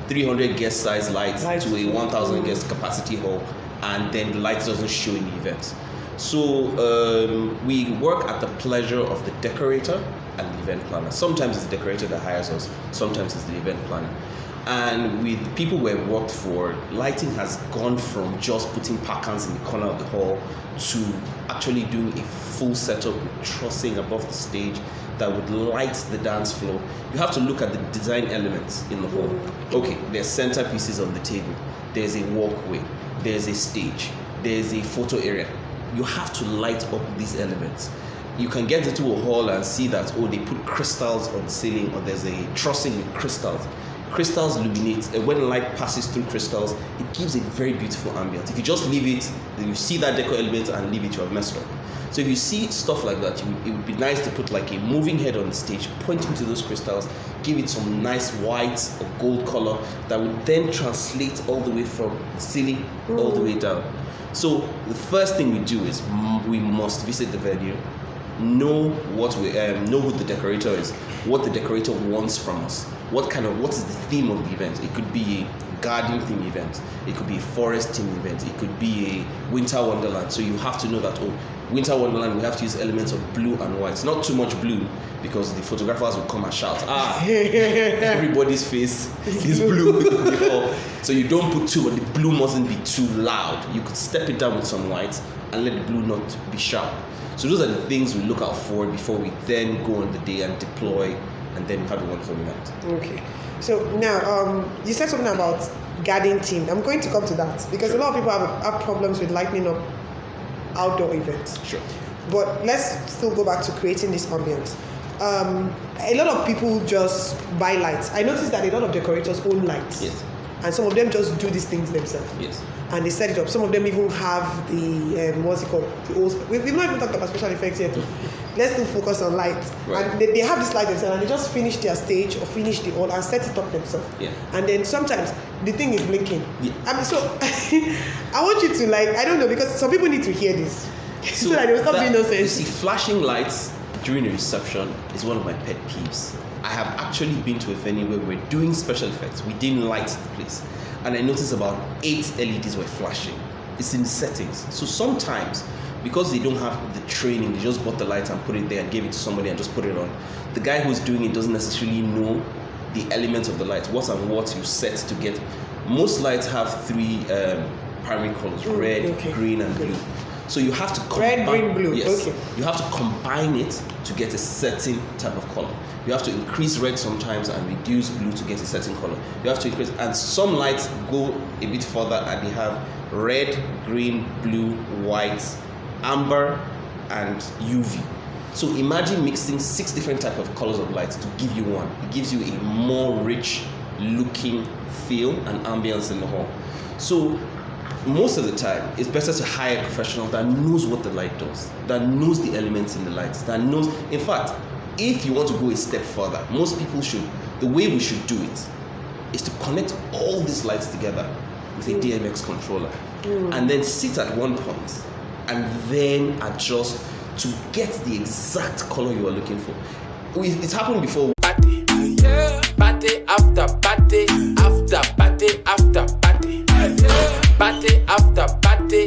300 guest size lights to a 1,000 guest capacity hall, and then the light doesn't show in the event. So we work at the pleasure of the decorator and the event planner. Sometimes it's the decorator that hires us, sometimes it's the event planner. And with people we've worked for, lighting has gone from just putting pacans in the corner of the hall to actually doing a full setup with trussing above the stage that would light the dance floor. You have to look at the design elements in the hall. Okay, there's centerpieces on the table, there's a walkway, there's a stage, there's a photo area. You have to light up these elements. You can get into a hall and see that, they put crystals on the ceiling, or there's a trussing with crystals. Crystals illuminate, and when light passes through crystals, it gives a very beautiful ambience. If you just leave it, then you see that decor element and leave it, you have messed up. So if you see stuff like that, it would be nice to put like a moving head on the stage, pointing to those crystals, give it some nice white or gold color that would then translate all the way from the ceiling all the way down. So the first thing we do is we must visit the venue, know who the decorator is, what the decorator wants from us, what is the theme of the event. It could be a garden theme event, it could be a forest theme event, it could be a winter wonderland. So you have to know that winter wonderland, we have to use elements of blue and white, not too much blue, because the photographers will come and shout, everybody's face is blue. So you don't put too much. The blue mustn't be too loud. You could step it down with some white and let the blue not be sharp. So those are the things we look out for before we then go on the day and deploy, and then have a wonderful event. Okay. So now, you said something about garden theme. I'm going to come to that because a lot of people have problems with lighting up outdoor events. Sure. But let's still go back to creating this ambience. A lot of people just buy lights. I noticed that a lot of decorators own lights. Yes. And some of them just do these things themselves. Yes. And they set it up. Some of them even have the what's it called? We've not even talked about special effects yet. Let's still focus on light. Right. And they have this light themselves, and they just finish their stage or finish the hall and set it up themselves. Yeah. And then sometimes the thing is blinking. Yeah. I mean, so I want you to I don't know, because some people need to hear this so that they will stop doing nonsense. You see, flashing lights during a reception is one of my pet peeves. I have actually been to a venue where we're doing special effects. We didn't light the place. And I noticed about 8 LEDs were flashing. It's in settings. So sometimes, because they don't have the training, they just bought the light and put it there and gave it to somebody and just put it on. The guy who's doing it doesn't necessarily know the elements of the light, what and what you set to get. Most lights have 3 primary colors, red, green, and blue. So you have to combine. Red, green, blue. Yes. Okay. You have to combine it to get a certain type of color. You have to increase red sometimes and reduce blue to get a certain color. You have to increase, and some lights go a bit further and they have red, green, blue, white, amber, and UV. So imagine mixing 6 different types of colors of lights to give you one. It gives you a more rich looking feel and ambience in the hall. So most of the time, it's better to hire a professional that knows what the light does, that knows the elements in the lights, that knows. In fact, if you want to go a step further, most people should, the way we should do it is to connect all these lights together with a DMX controller and then sit at one point and then adjust to get the exact color you are looking for. It's happened before. Party, party after party, after party after party, party after party,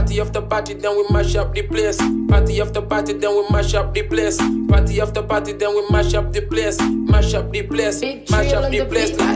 Party after party, then we mash up the place. Party after party, then we mash up the place. Party after party, then we mash up the place. Mash up the place, Big mash drill up on the the place beat. like.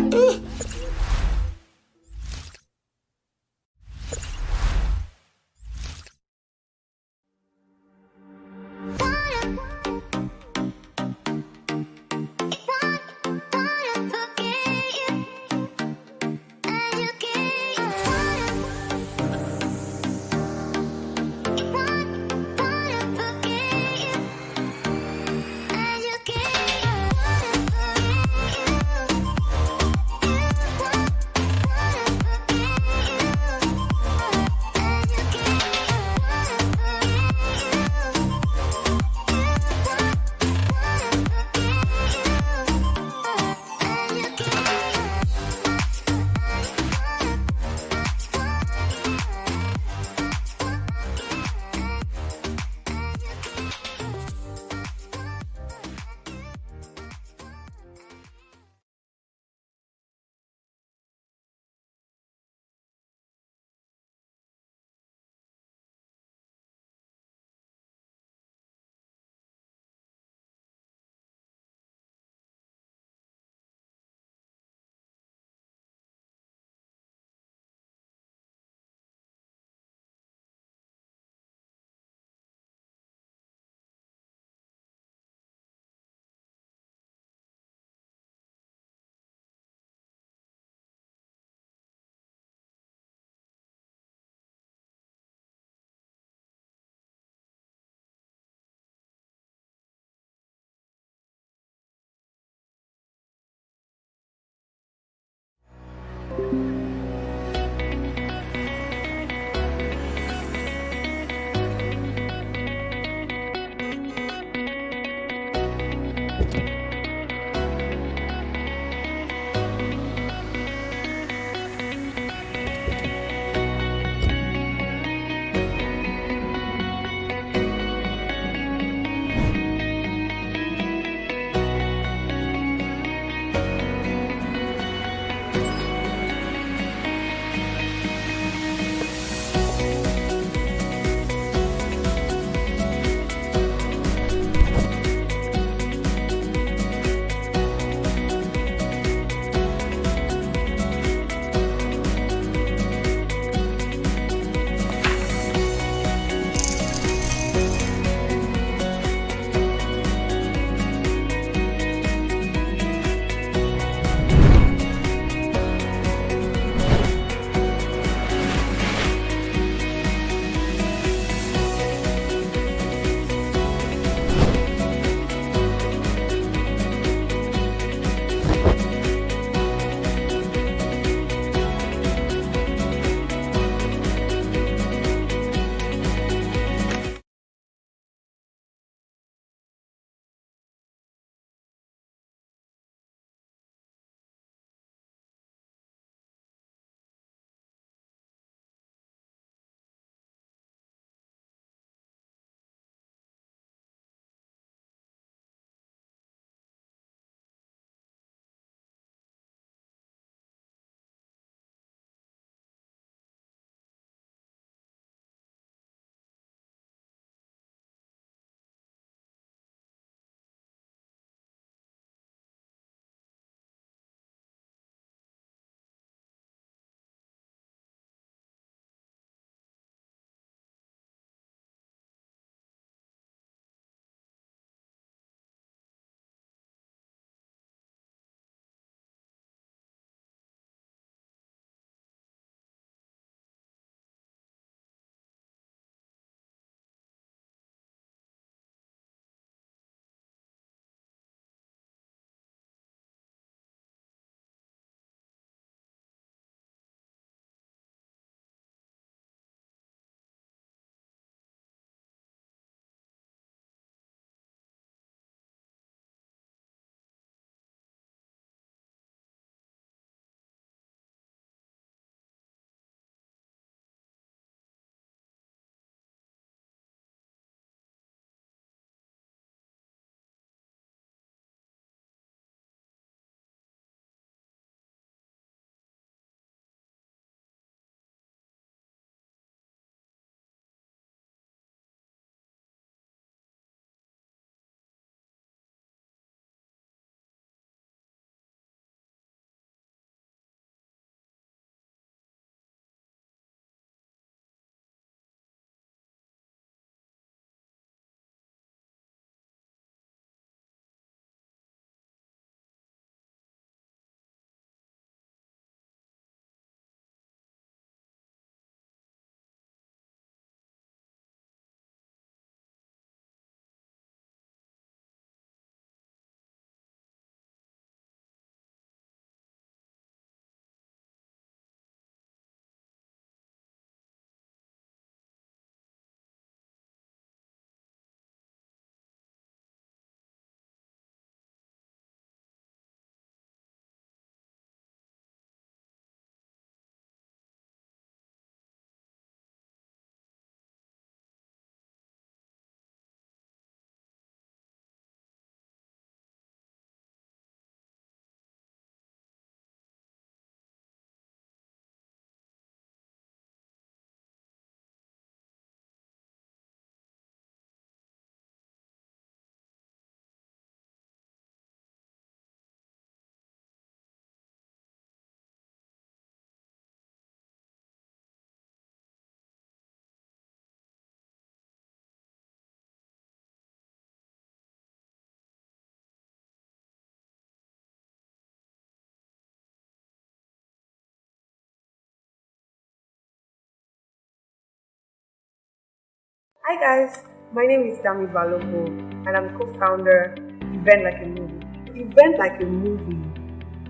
Hi guys, my name is Dami Balogo and I'm co-founder Event Like a Movie. Event Like a Movie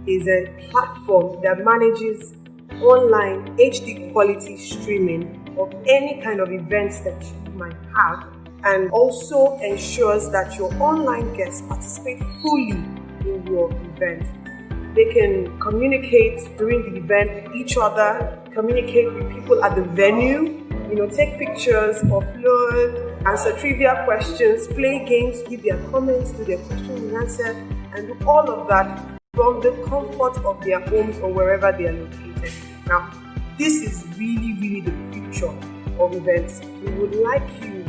is a platform that manages online HD quality streaming of any kind of events that you might have, and also ensures that your online guests participate fully in your event. They can communicate during the event with each other, communicate with people at the venue, take pictures, upload, answer trivia questions, play games, give their comments, do their question and answer, and do all of that from the comfort of their homes or wherever they are located. Now, this is really, really the future of events. We would like you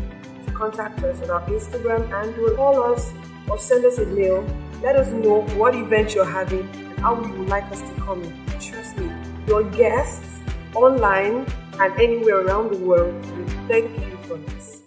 to contact us on our Instagram and call us or send us a mail. Let us know what event you're having and how you would like us to come in. Trust me, your guests online and anywhere around the world will thank you for this.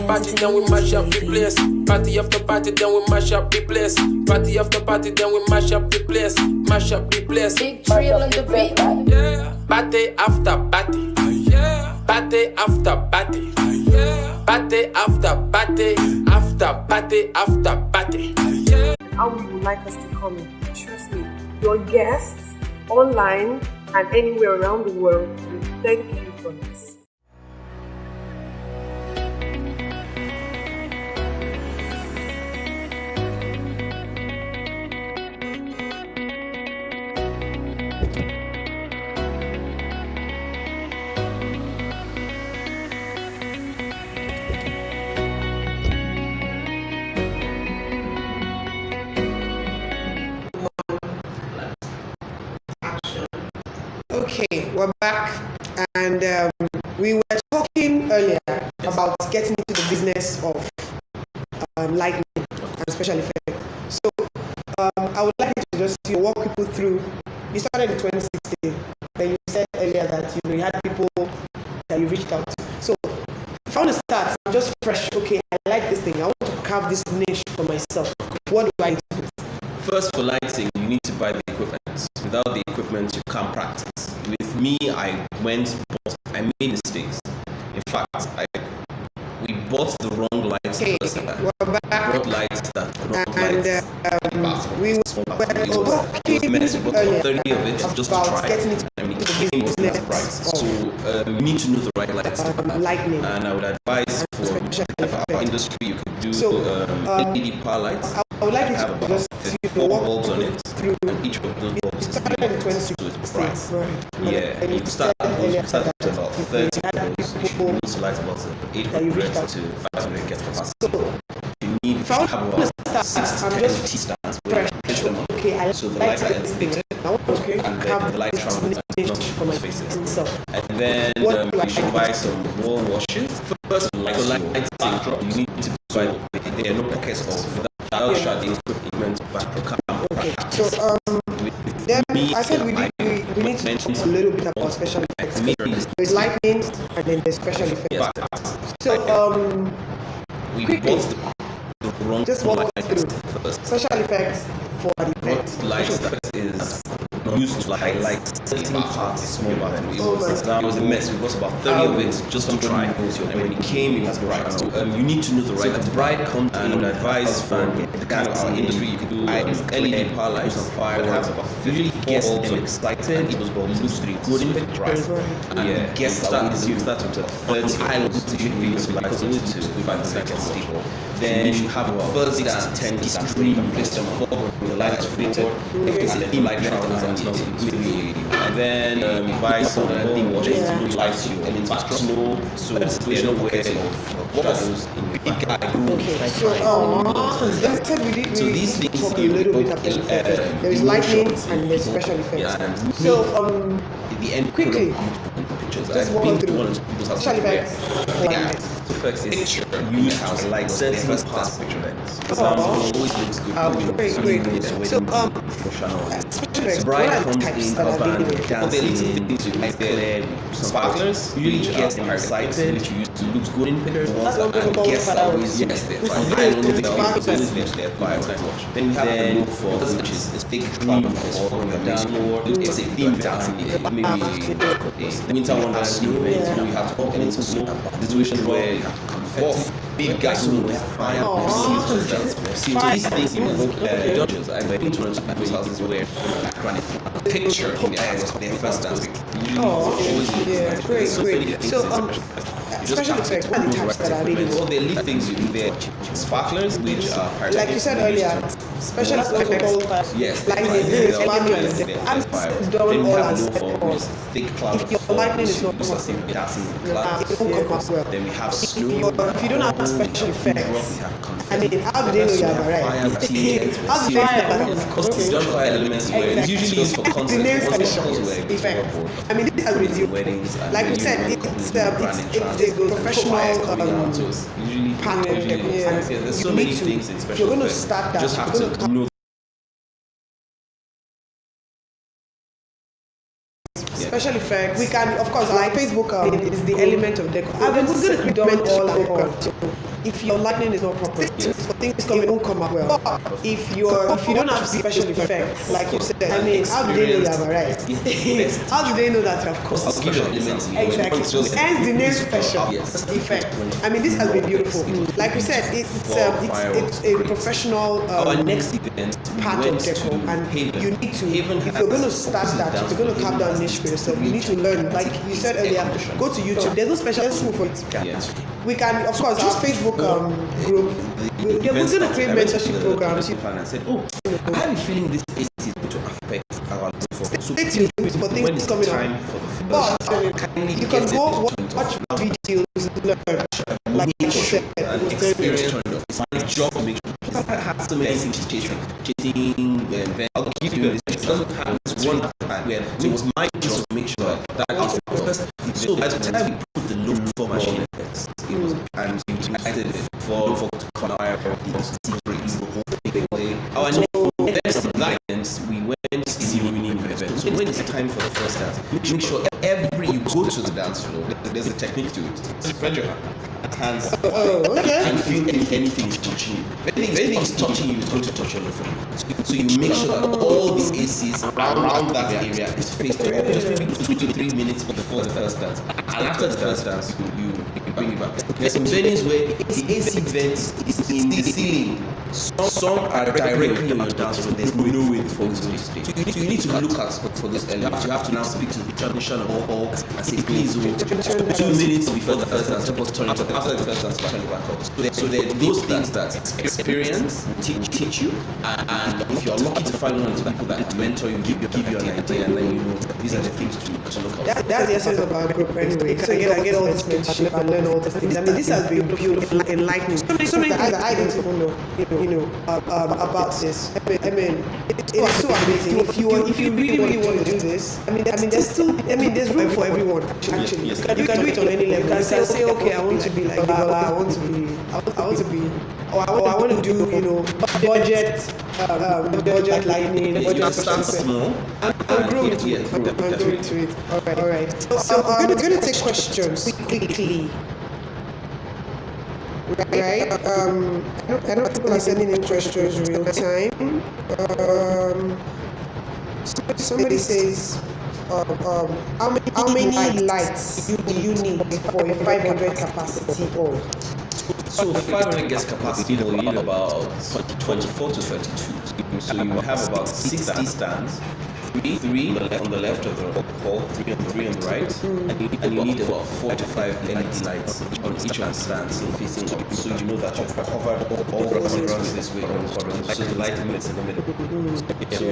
Party then we mash up the place. Party after party then we mash up the place. Party after party then we mash up the place. Mash up the place. Big drill on the beat. Yeah. Party after party. Yeah. Party after party. Yeah. Party after party. After party after party. Yeah. How you would like us to come in. Trust me, your guests online and anywhere around the world will thank you for this. Okay, we're back, and we were talking earlier about getting into the business of lighting and special effects. So I would like you to just walk people through You started in 2016. Then you said earlier that you had people that you reached out to. So if I want to start, I'm just fresh. Okay, I like this thing. I want to carve this niche for myself. What do I do? First, for lighting, you need to buy the equipment. Without the equipment, you can't practice. With me, I made mistakes. In fact, we bought the wrong lights Okay, first. we're back. Bought lights that wrong And lights. we were Mess. We bought 30 of it just to about try. getting into I mean, the it came was business that price. of, So you need to know the right lights. lightning. And I would advise for Special our industry, you could do So, LED power lights. I would like you have to about just 4 bulbs on it, through. and each of those You bulbs is started in 2016, price. right? Yeah, And you start earlier with about that 30 you had bulbs. You should people need to light about that you 800 reached out to 500 get capacity. So, You need if to I have want about to 6 start, to I'm 10 just T-stands where you fresh. pitch them on. Okay, I So the like lights are this thing. elevated, I want to and carve then the light this travels niche not for my faces. myself. And then What do I you should do? buy some wall washes. First, lighting backdrop, you need to buy. There are no pockets of without shading equipment backdrop. Okay, so then I said we need to talk a little bit about special effects. There's lightning and then there's special effects. So We quickly, bought the wrong just walk us lights through first. special effects for the event. What lights that is used to highlight certain parts, small parts. It was a mess. We got about 30 of it just to try. And when it came, it was bright. So you need to know the right. So the bright comes and I would advise for the kind of our industry, you could do LED power lights on fire. It has about 50 gets them excited. It was good in the bright. And guests start with 30 islands should be used like to 5 seconds people. Then you have about 30 to 10 stream and place them forward with the lights fitted. It's a light travels and it's not and then you buy some more watches to light you and into snow, so there's no pockets of shadows in the big guy. Okay, so these things talk a little bit about there is lightning and there's special effects. So the end quickly, pictures. just walk on through special effects. Effects is used to like certain parts picture lens. Always looks good. Great. So special effects. What are the types that are available? Dancing, things you like there, sparklers, really get them excited, which you used to look good in pictures. And guests always, yes, they're fine. I don't know if they're always they're fine. Then we have the for which is big dream or downward. It's a theme dancing. Maybe the winter wonder snow event, you have to walk into snow. The situation where big guys who have fire. See these things you evoke judges. I've been to people's houses where picture in the eye was their first dance. Great. So special effects, what are the types that are available? So they leave things you do there. Sparklers, which are like you said earlier, special effects. Yes, lightning, sparklers. I'm done all as thick cloud. If your lightning is not dancing clouds, it won't come out well. then we have snow. If you don't have special effects, I mean, how do they know you have arrived? How do they know that? Because the fire elements where it's usually used for concerts. The name effect. I mean, this has been due. Weddings, Like we said, it's a professional part of it. There's so many things in special If you're going to effects. start that, Just have to know. Special effects. We can, of course, like Facebook is the element of decor. We're going to done all our if your lightning is not proper, things won't come out well. If you don't have special effects, like you said, I mean, how do they know you have arrived? How do they know that you have cost? I'll give you elements. Exactly. Hence the name special effect. I mean, this has been beautiful. Like we said, it's a professional our next event part of decor, and you need to, if you're going to start that, if you're going to carve down niche for yourself, you need to learn. Like you said earlier, go to YouTube. There's no special school for it. We can, of course, our Facebook group. We're going to create mentorship programs. And said, I have a feeling this is going to affect our life. So for things coming up. But you can go watch videos, learn. Like you said, experience. It's my job to make sure I have so many things chasing. I'll give you this. It doesn't happen this one time where it was my job to make sure that is the first. So by the time we put the look for machine effects, it was and you utilized it for to acquire the secrets, the whole thing. Our next events, we went to see winning events. when it's time for the first dance, make sure every you go to the dance floor, there's a technique to it. Spread your hands and feel if anything is touching you. If anything is touching you, it's going to touch your left foot. So you make sure that all the ACs around that area is faced up, just maybe 2 to 3 minutes before the first dance. And after the first dance, you bring it back. There's some venues where the AC vent is in the ceiling. Some are directly on your dance floor. There's no way for this to stay. So you need to look out for this element. You have to now speak to the technician hall and say, please, 2 minutes before the first dance, just turn it up. After the first dance, turn it back up. So there are those things that experience teach you, and if you're lucky to find one of the people that mentor you, give you an idea, and then you know these are the things to look out. That's the essence of our group anyway. So I get all this mentorship and learn all these things. I mean, this has been beautiful, enlightening. So many things that I didn't even know, about this. I mean, it's so amazing. If you really want to do this, I mean, there's room for everyone. Actually, Yes. you can do it on any level. You can say, okay, I want to be like Baba, I want to be, or I want to do, budget lightning, You budget start small and grow into it. And grow into it. All right. So I'm going to take questions quickly. Right. I know people are sending in questions real time. Somebody says, how many lights do you need for a 500 capacity hall? So 500 guest capacity, you need about 24 to 32. So you have about 60 stands, three on the left of the hall, three on the right, and you need about 4 to 5 LED lights on each of the stands facing up. So you know that you've covered all runs this way, so the light meets in the middle. So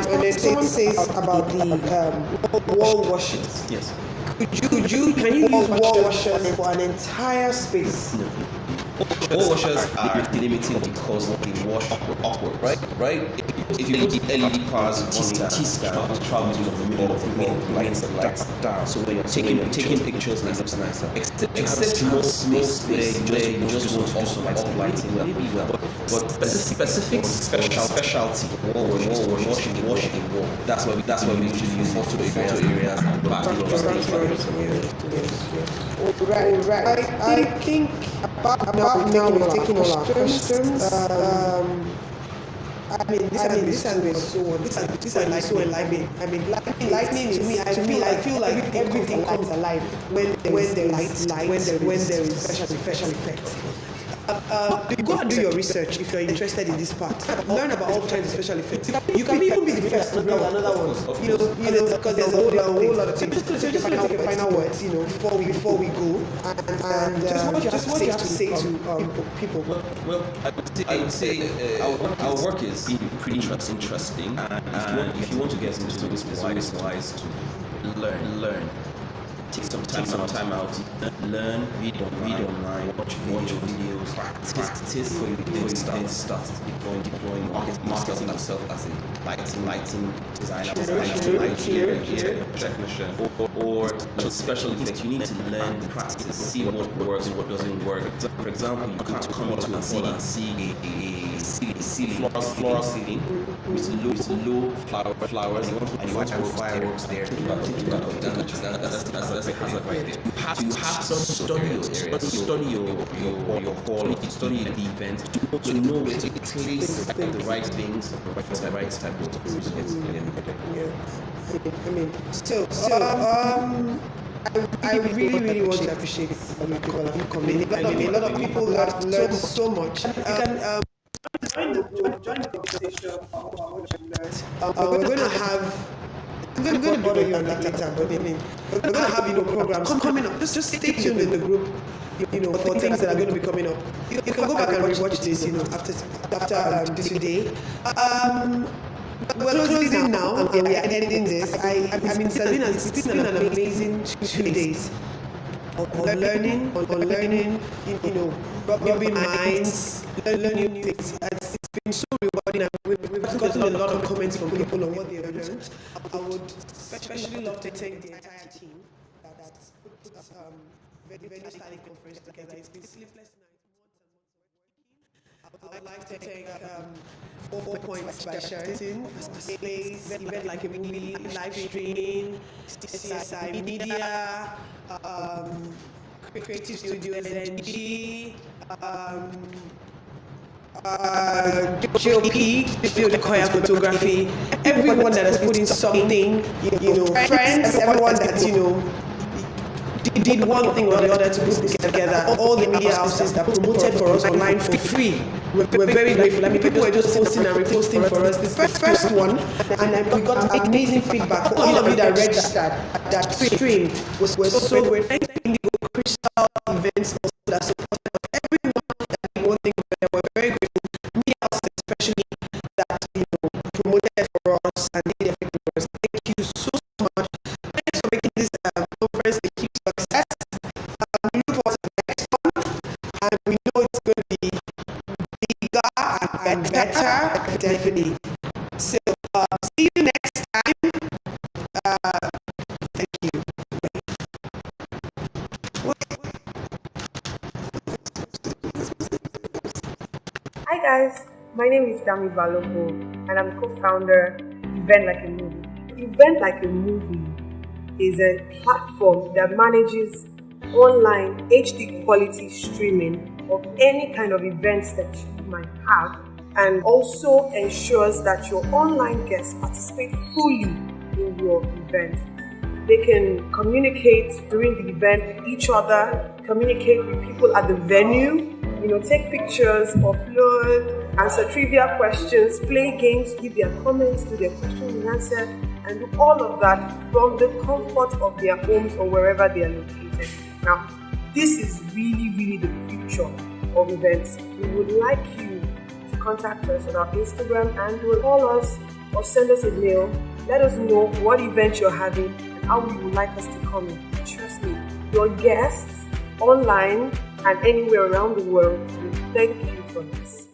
And then someone says about the wall washers. Yes. Can you use wall washers for an entire space? No. Wall washers are limited because they wash upward, right? If you put the LED powers on a T-stand, it travels in the middle of the wall, lights down. So when you're taking pictures, it looks nicer. Except small space where you just want to do some lighting, maybe well. But specific specialty wall washing wall. That's why we usually use photo areas and back. Right. I think about now we're taking all our questions. This has been so enlightening. I mean, lightning to me, I feel like everything comes alive when there is light, when there is special effects. Go and do your research if you're interested in this part. Learn about all kinds of special effects. You can even be the first to bring another one. Because there's a whole lot of things. So just take a final words, before we go, and just what you have to say to people. Well, I would say our work is pretty interesting, and if you want to get into this, it's wise to learn. Take some time out, learn, read online, watch videos, practice before you start deploying, marketing yourself as a lighting designer, lighting technician, or just special effects. You need to learn, practice, see what works, what doesn't work. For example, you can't come into a ceiling and see a ceiling, floor ceiling with low flowers, and you want to have fireworks there. That's a hazard right there. You have to study your area, study your hall, study the event to know where to place the right things for the right type of results. I really want to appreciate you coming. A lot of people have learned so much. You can join the conversation about what you learned. We're going to have. I'm going to bother you on that later, but we're going to have programs coming up. Just stay tuned in the group, for things that are going to be coming up. You can go back and rewatch this, after today. We're closing now, and we are ending this. Sabina, it's been an amazing 2 days of learning, rubbing minds, learning new things. It's been so rewarding, and we've gotten a lot of comments from people on what they've learned. I would especially love to thank the entire team that put the venue styling conference together. It's been sleepless nights, I would like to take 4 points by Sheraton, space, event like a movie, live streaming, CSI Media, Creative Studios NG, GOP, Studio Decor Photography, everyone that has put in something, friends, everyone that, did one thing or the other to put this together. All the media houses that promoted for us online for free. We're very grateful. I mean, people were just posting and reposting for us. The first one, and then we got amazing feedback. For all of you that registered, that stream was so great. Thank you, Indigo Crystal Events, also that supported us. Everyone that did one thing, we're very grateful. Media houses especially that promoted for us and did everything for us. Thank you so much. Thanks for making this conference a huge success. We look forward to the next one, and we know it's going to be bigger and better, definitely. So, see you next time. Thank you. Hi guys, my name is Dami Balobo and I'm co-founder Event Like a Movie. Event Like a Movie is a platform that manages online HD quality streaming of any kind of events that you might have, and also ensures that your online guests participate fully in your event. They can communicate during the event with each other, communicate with people at the venue, take pictures, upload, answer trivia questions, play games, give their comments, do their questions and answer, and do all of that from the comfort of their homes or wherever they are located. Now, this is really, really the future of events. We would like you to contact us on our Instagram and you will call us or send us a mail. Let us know what event you're having and how you would like us to come in. Trust me, your guests online and anywhere around the world will thank you for this.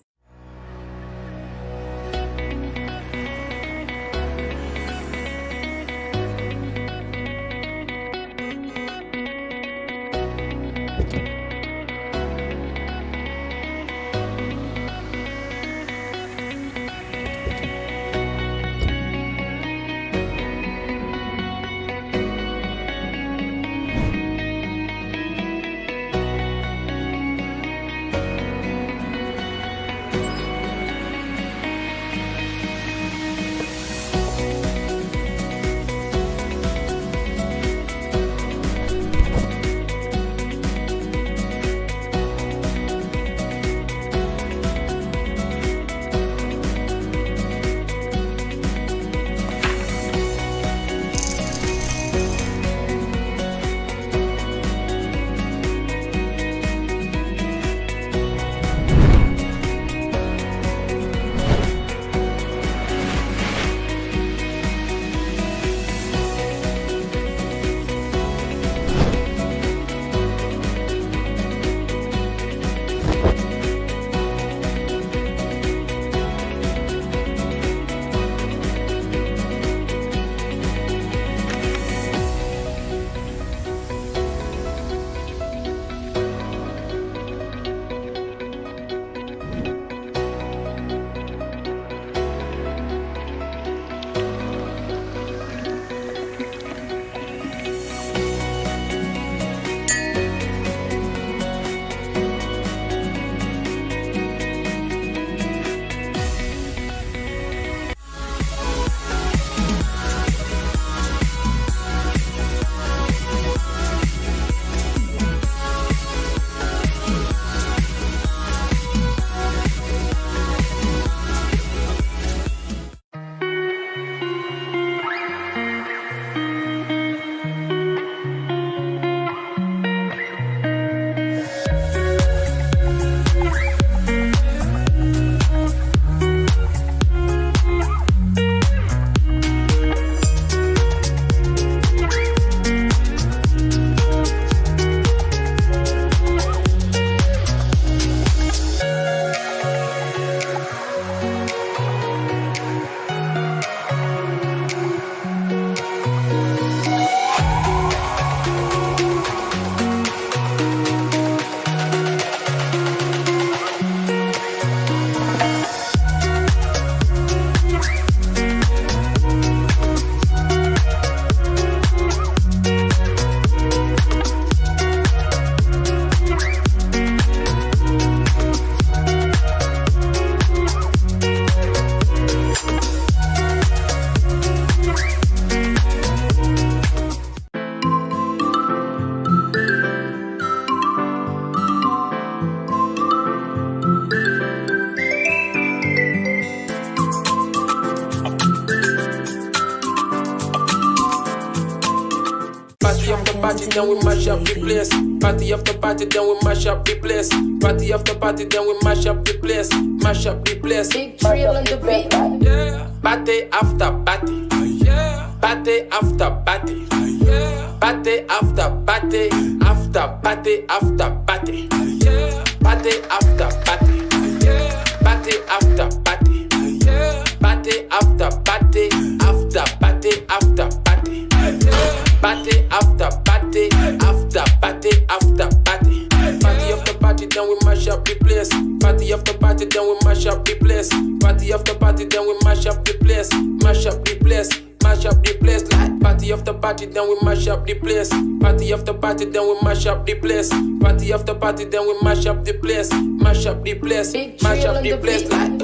after party, then we mash up the place. Party after party, then we mash up the place. Party after party, then we mash up the place. Mash up the place. Big trail on the beat. Yeah. Party after party. Yeah. Party after party. Yeah. Party after party. After party after party. Yeah. Party after party. Yeah. Party after party. Yeah. Party after party. After party after party. Yeah. Party after party. After party after party. Party after party, then we mash up the place. Party after party, then we mash up the place. Party after party, then we mash up the place. Mash up the place. Mash up the place. Like party after party, then we mash up the place. Party after party, then we mash up the place. Party after party, then we mash up the place. Mash up the place. Mash up the place. Like